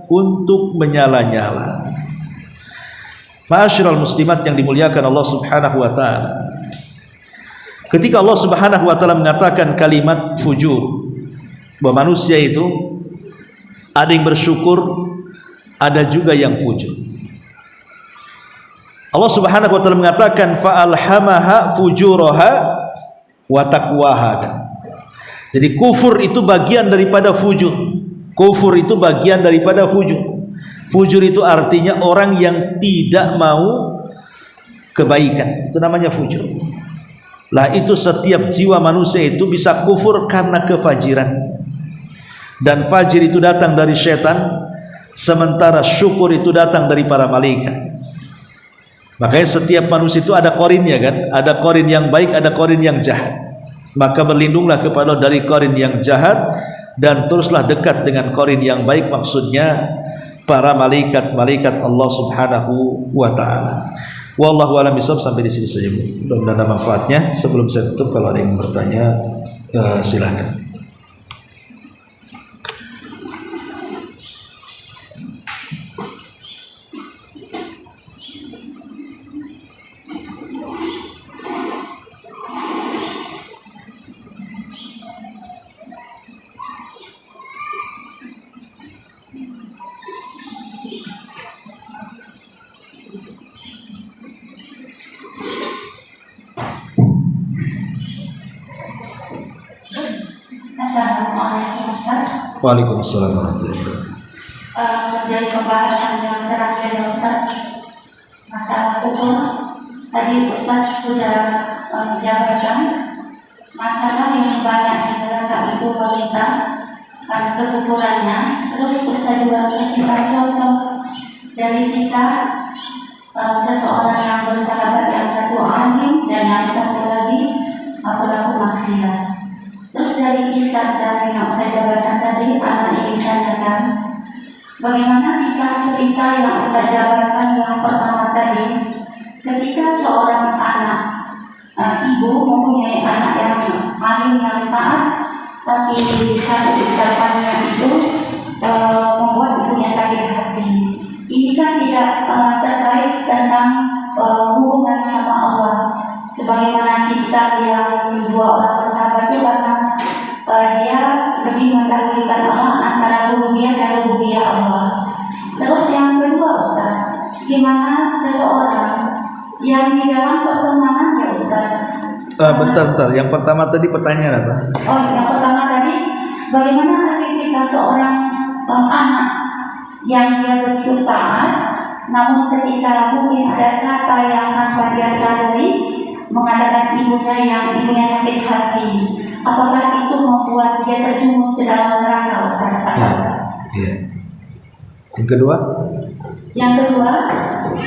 Speaker 2: untuk menyala-nyala. Ma'asyiral muslimat yang dimuliakan Allah Subhanahu wa taala, ketika Allah Subhanahu wa taala mengatakan kalimat fujur, bahwa manusia itu ada yang bersyukur, ada juga yang fujur. Allah Subhanahu wa taala mengatakan fa'alhamaha fujuraha wa taqwaha. Jadi kufur itu bagian daripada fujur. Kufur itu bagian daripada fujur. Fujur itu artinya orang yang tidak mau kebaikan. Itu namanya fujur. Lah itu setiap jiwa manusia itu bisa kufur karena kefajiran. Dan fajir itu datang dari setan, sementara syukur itu datang dari para malaikat. Makanya setiap manusia itu ada korinnya kan, ada korin yang baik, ada korin yang jahat. Maka berlindunglah kepada Allah dari korin yang jahat, dan teruslah dekat dengan korin yang baik, maksudnya para malaikat-malaikat Allah Subhanahu wa taala. Wallahu a'lam bishawab. Sampai di sini saja, mudah-mudahan ada manfaatnya. Sebelum saya tutup, kalau ada yang bertanya silakan.
Speaker 1: Assalamualaikum Ustaz.
Speaker 2: Waalaikumsalam warahmatullahi wabarakatuh.
Speaker 1: Dari pembahasan yang terakhir ya Ustaz, masalah hukum tadi Ustaz sudah menjabarkan masalah yang banyak di neraka itu wanita karena kekufurannya. Terus Ustaz juga kasihkan contoh dari kisah seseorang yang bersahabat, yang satu alim dan yang satu lagi pelaku maksiat. Terus dari kisah dari yang saya jabarkan tadi, anak ingin tanyakan bagaimana kisah cerita yang Ustaz jabarkan yang pertama tadi, ketika seorang anak ibu mempunyai anak yang alim yang taat, tapi satu ucapannya itu membuat ibunya sakit hati. Ini kan tidak tidak terkait tentang hubungan sama Allah, sebagaimana kisah yang dua orang bersahabat itu karena dia lebih mendahulukan Allah antara rububiyah dan rububiyah Allah. Terus yang kedua Ustaz, gimana seseorang yang di dalam pertemanan ya Ustaz?
Speaker 2: Bentar. Yang pertama tadi pertanyaan apa?
Speaker 1: Oh, yang pertama tadi, bagaimana arti kisah seorang anak yang dia begitu taat, namun ketika mungkin ada kata yang tanpa dia sadari mengatakan ibunya sakit hati, apakah itu membuat dia terjumus ke dalam neraka Ustaz?
Speaker 2: Iya. Yang kedua?
Speaker 1: Yang kedua,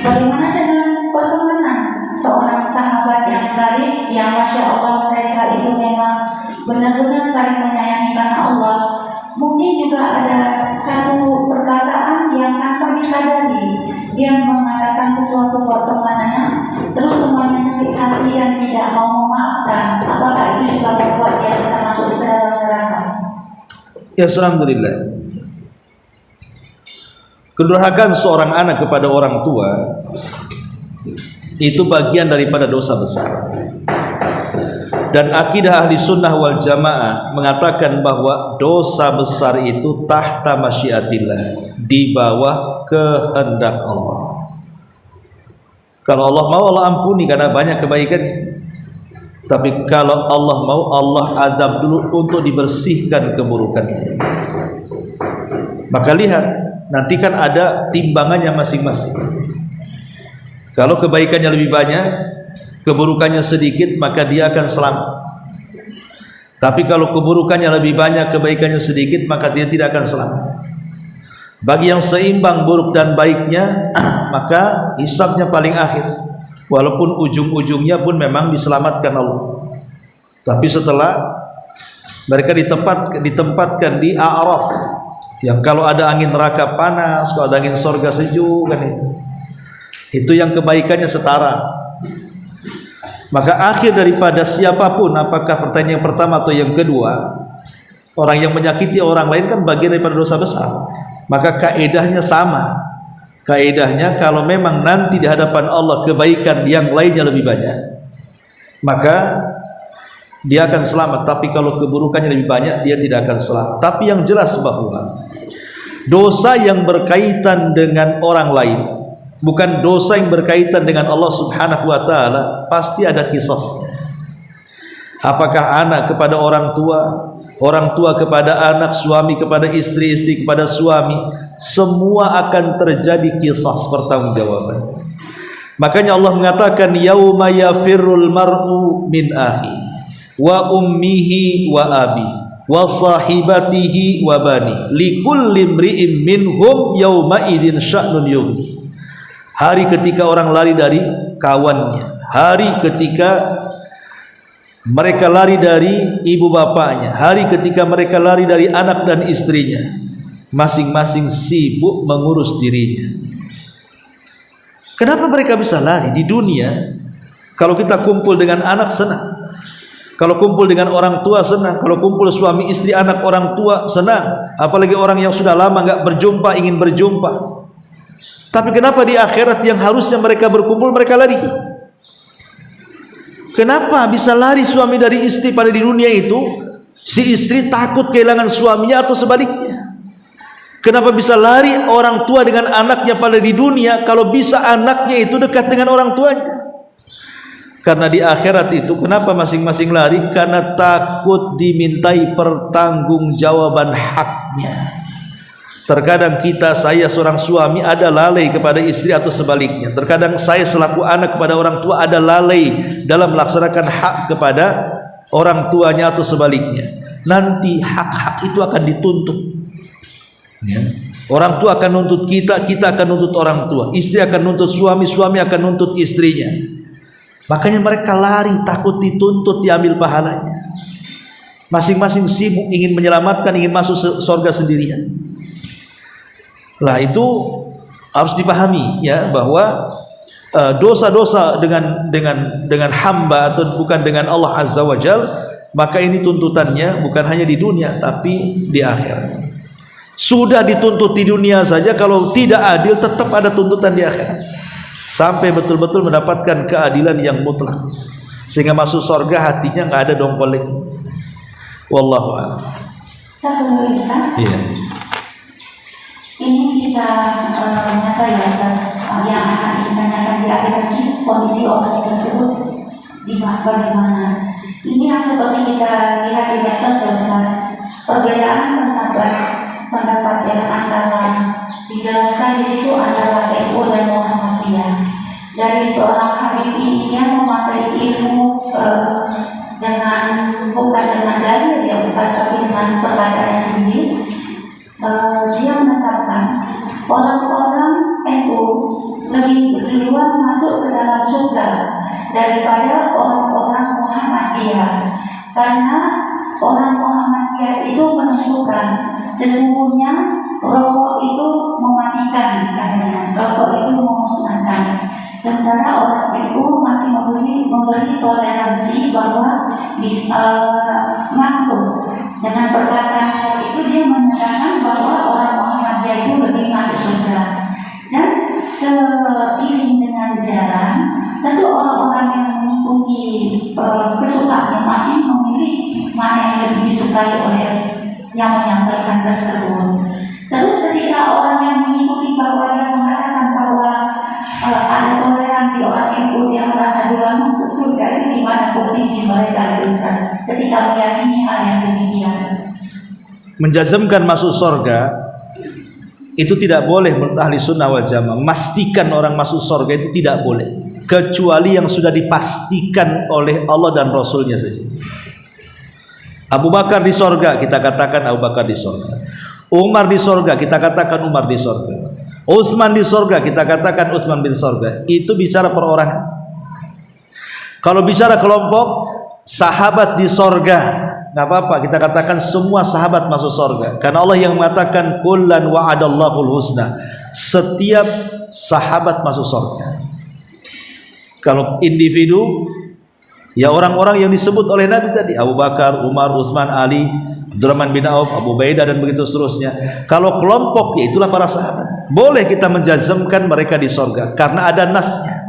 Speaker 1: bagaimana dengan pertemanan seorang sahabat yang karib, yang Masya Allah mereka itu memang benar-benar saling menyayangi karena Allah. Mungkin juga ada satu perkataan yang tanpa disadari, dia mengatakan sesuatu buat temannya, terus temannya sakit hati dan tidak mau memaafkan. Apakah itu juga membuat dia bisa masuk ke dalam neraka?
Speaker 2: Ya, alhamdulillah. Kedurhakaan seorang anak kepada orang tua itu bagian daripada dosa besar. Dan akidah ahli sunnah wal jamaah mengatakan bahwa dosa besar itu tahta masyiatillah, di bawah kehendak Allah. Kalau Allah mau, Allah ampuni karena banyak kebaikan. Tapi kalau Allah mau, Allah azab dulu untuk dibersihkan keburukannya. Maka lihat, nanti kan ada timbangannya masing-masing. Kalau kebaikannya lebih banyak, keburukannya sedikit, maka dia akan selamat. Tapi kalau keburukannya lebih banyak, kebaikannya sedikit, maka dia tidak akan selamat. Bagi yang seimbang buruk dan baiknya, maka hisabnya paling akhir, walaupun ujung-ujungnya pun memang diselamatkan Allah. Tapi setelah mereka ditempatkan di A'raf, yang kalau ada angin neraka panas, kalau ada angin surga sejuk, kan itu yang kebaikannya setara. Maka akhir daripada siapapun, apakah pertanyaan yang pertama atau yang kedua, orang yang menyakiti orang lain kan bagian daripada dosa besar. Maka kaedahnya sama. Kaedahnya kalau memang nanti di hadapan Allah kebaikan yang lainnya lebih banyak, maka dia akan selamat. Tapi kalau keburukannya lebih banyak, dia tidak akan selamat. Tapi yang jelas bahwa dosa yang berkaitan dengan orang lain, bukan dosa yang berkaitan dengan Allah Subhanahu wa taala, pasti ada kisahnya. Apakah anak kepada orang tua kepada anak, suami kepada istri, istri kepada suami, semua akan terjadi kisah pertanggungjawaban. Makanya Allah mengatakan yauma yafirrul mar'u min akhi wa ummihi wa abi wa sahibatihi wa bani likulli imri'in minhum yauma idzin sya'nun yughni. Hari ketika orang lari dari kawannya, hari ketika mereka lari dari ibu bapaknya, hari ketika mereka lari dari anak dan istrinya, masing-masing sibuk mengurus dirinya. Kenapa mereka bisa lari di dunia? Kalau kita kumpul dengan anak senang, kalau kumpul dengan orang tua senang, kalau kumpul suami istri anak orang tua senang, apalagi orang yang sudah lama nggak berjumpa ingin berjumpa. Tapi kenapa di akhirat yang harusnya mereka berkumpul mereka lari? Kenapa bisa lari suami dari istri pada di dunia itu? Si istri takut kehilangan suaminya atau sebaliknya? Kenapa bisa lari orang tua dengan anaknya pada di dunia, kalau bisa anaknya itu dekat dengan orang tuanya? Karena di akhirat itu kenapa masing-masing lari? Karena takut dimintai pertanggungjawaban haknya. Terkadang saya seorang suami ada lalai kepada istri atau sebaliknya. Terkadang saya selaku anak kepada orang tua ada lalai dalam melaksanakan hak kepada orang tuanya atau sebaliknya. Nanti hak-hak itu akan dituntut. Ya. Orang tua akan nuntut kita, kita akan nuntut orang tua. Istri akan nuntut suami, suami akan nuntut istrinya. Makanya mereka lari, takut dituntut, diambil pahalanya. Masing-masing sibuk ingin menyelamatkan, ingin masuk surga sendirian. Lah itu harus dipahami ya, bahwa dosa-dosa dengan hamba atau bukan dengan Allah Azza wa Jal, maka ini tuntutannya bukan hanya di dunia tapi di akhirat. Sudah dituntut di dunia saja, kalau tidak adil tetap ada tuntutan di akhirat, sampai betul-betul mendapatkan keadilan yang mutlak, sehingga masuk surga hatinya nggak ada dongkol lagi. Wallahu a'lam.
Speaker 1: Satu Ustaz,
Speaker 2: Iya.
Speaker 1: ini bisa nyata ya Ustaz, yang akan ditanyakan di akhirat ini kondisi orang tersebut bagaimana. Ini yang seperti kita lihat di medsos ya Ustaz, perbedaan pendapat yang antara dijelaskan di situ antara NU dan Muhammadiyah. Dari seorang Habib ini yang memakai ilmu dengan bukan dengan dalil ya Ustaz, tapi dengan perkataannya sendiri. Dia menetapkan orang-orang NU lebih duluan masuk ke dalam surga daripada orang-orang Muhammadiyah, karena orang Muhammadiyah itu menentukan sesungguhnya rokok itu mematikan, katanya rokok itu memusnahkan, sementara orang NU masih memberi toleransi bahwa makhluk. Dengan perkataan itu dia menyatakan bahwa orang Muhammadiyah itu lebih masuk surga. Dan seiring dengan jalan, tentu orang-orang yang mengikuti kesukaannya masih memilih mana yang lebih disukai oleh yang menyampaikan tersebut. Terus ketika orang yang mengikuti bahwa dia mengatakan bahwa ada toleran di orang NU, dia merasa duluan masuk surga, itu di mana posisi mereka Ustaz ketika meyakini hal yang demikian?
Speaker 2: Menjazmkan masuk surga itu tidak boleh menurut ahli sunnah wal jamaah. Memastikan orang masuk surga itu tidak boleh, kecuali yang sudah dipastikan oleh Allah dan Rasulnya saja. Abu Bakar di surga, kita katakan Abu Bakar di surga. Umar di surga, kita katakan Umar di surga. Utsman di surga, kita katakan Utsman di surga. Itu bicara perorangan. Kalau bicara kelompok, sahabat di surga, nggak apa-apa, kita katakan semua sahabat masuk surga, karena Allah yang mengatakan kullan wa'adallahul husna, setiap sahabat masuk surga. Kalau individu, ya orang-orang yang disebut oleh Nabi tadi, Abu Bakar, Umar, Utsman, Ali, Abdurrahman bin Auf, Abu Ubaidah dan begitu seterusnya. Kalau kelompok, ya itulah para sahabat. Boleh kita menjazmkan mereka di surga karena ada nasnya.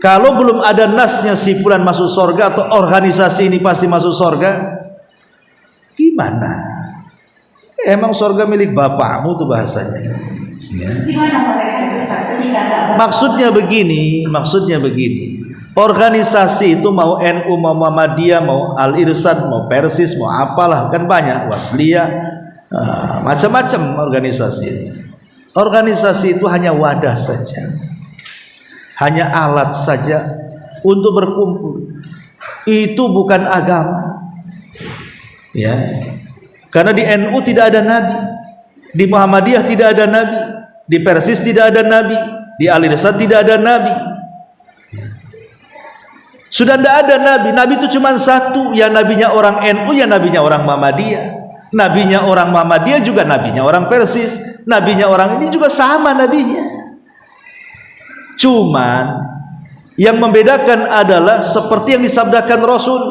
Speaker 2: Kalau belum ada nasnya si fulan masuk surga atau organisasi ini pasti masuk surga, gimana? Emang surga milik bapakmu tuh bahasanya. Ya.
Speaker 1: Gimana mereka ketika
Speaker 2: Maksudnya begini. Organisasi itu mau NU, mau Muhammadiyah, mau Al-Irsyad, mau Persis, mau apalah, kan banyak, Wasliyah, macam-macam organisasi. Organisasi itu hanya wadah saja, hanya alat saja untuk berkumpul. Itu bukan agama, ya. Karena di NU tidak ada nabi, di Muhammadiyah tidak ada nabi, di Persis tidak ada nabi, di Al-Irsyad tidak ada nabi. Sudah tidak ada nabi. Nabi itu cuma satu, ya nabinya orang NU, ya nabinya orang Muhammadiyah. Nabinya orang Muhammadiyah juga nabinya orang Persis, nabinya orang ini juga sama nabinya. Cuman yang membedakan adalah seperti yang disabdakan Rasul,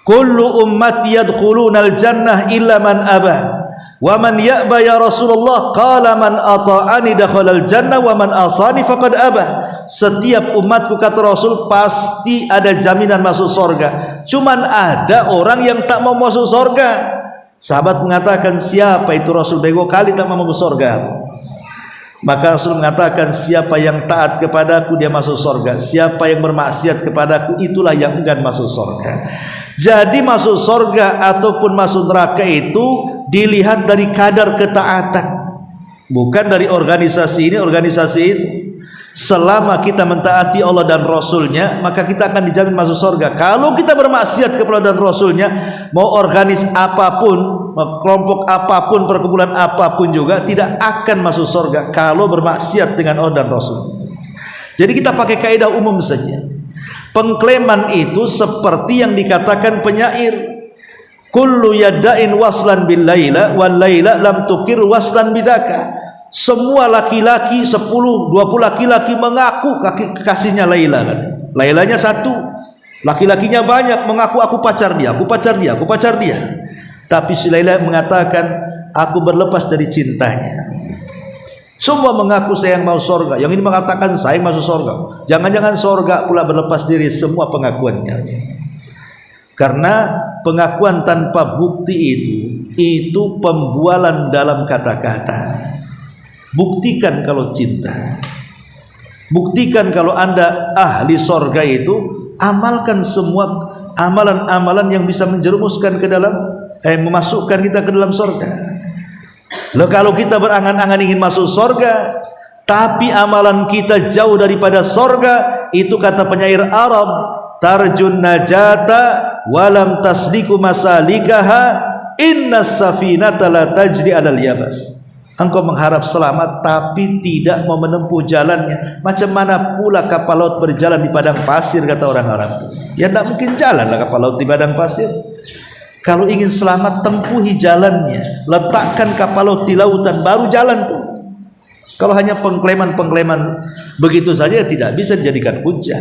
Speaker 2: kullu ummati yadkhulunal jannah illa man aba wa man ya'ba ya Rasulullah, qala man ata'ani dakhalal jannah wa man asani faqad aba. Setiap umatku, kata Rasul, pasti ada jaminan masuk surga, cuman ada orang yang tak mau masuk surga. Sahabat mengatakan, siapa itu Rasul? Bego kali tak mau masuk surga. Maka Rasul mengatakan, siapa yang taat kepadaku dia masuk surga, siapa yang bermaksiat kepadaku itulah yang enggan masuk surga. Jadi masuk surga ataupun masuk neraka itu dilihat dari kadar ketaatan, bukan dari organisasi ini organisasi itu. Selama kita mentaati Allah dan Rasulnya, maka kita akan dijamin masuk surga. Kalau kita bermaksiat kepada Allah dan Rasulnya, mau organis apapun, kelompok apapun, perkumpulan apapun juga tidak akan masuk surga kalau bermaksiat dengan Allah dan Rasul. Jadi kita pakai kaidah umum saja. Pengklaiman itu seperti yang dikatakan penyair, kullu yaddain waslan bil laila wal laila lam tukir waslan bidzaka. Semua laki-laki 10-20 laki-laki mengaku kekasihnya Laila, katanya. Lailanya satu, laki-lakinya banyak mengaku aku pacar dia, aku pacar dia, aku pacar dia. Tapi si Laila mengatakan, aku berlepas dari cintanya. Semua mengaku saya yang mau surga, yang ini mengatakan saya yang masuk surga. Jangan-jangan surga pula berlepas diri semua pengakuannya. Karena pengakuan tanpa bukti itu pembualan dalam kata-kata. Buktikan kalau cinta, buktikan kalau Anda ahli surga itu, amalkan semua amalan-amalan yang bisa menjerumuskan ke dalam memasukkan kita ke dalam surga. Loh, kalau kita berangan-angan ingin masuk surga tapi amalan kita jauh daripada surga, itu kata penyair Arab, tarjun najata walam tasdiku masalikaha innas safinata la tajri alal yabas. Engkau mengharap selamat tapi tidak mau menempuh jalannya. Macam mana pula kapal laut berjalan di padang pasir, kata orang Arab. Ya tidak mungkin jalanlah kapal laut di padang pasir. Kalau ingin selamat, tempuhi jalannya, letakkan kapal laut di lautan, baru jalan tuh. Kalau hanya pengklaiman begitu saja, tidak bisa dijadikan hujah.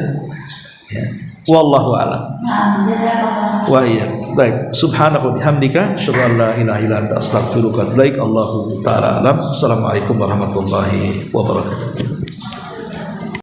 Speaker 2: Ya. Wallahu a'lam. Wa iya. Baik, subhanaka wa bihamdika asyhadu an la ilaha illa anta astaghfiruka wa atubu ilaik. Allahu ta'ala alam. Assalamualaikum warahmatullahi wabarakatuh.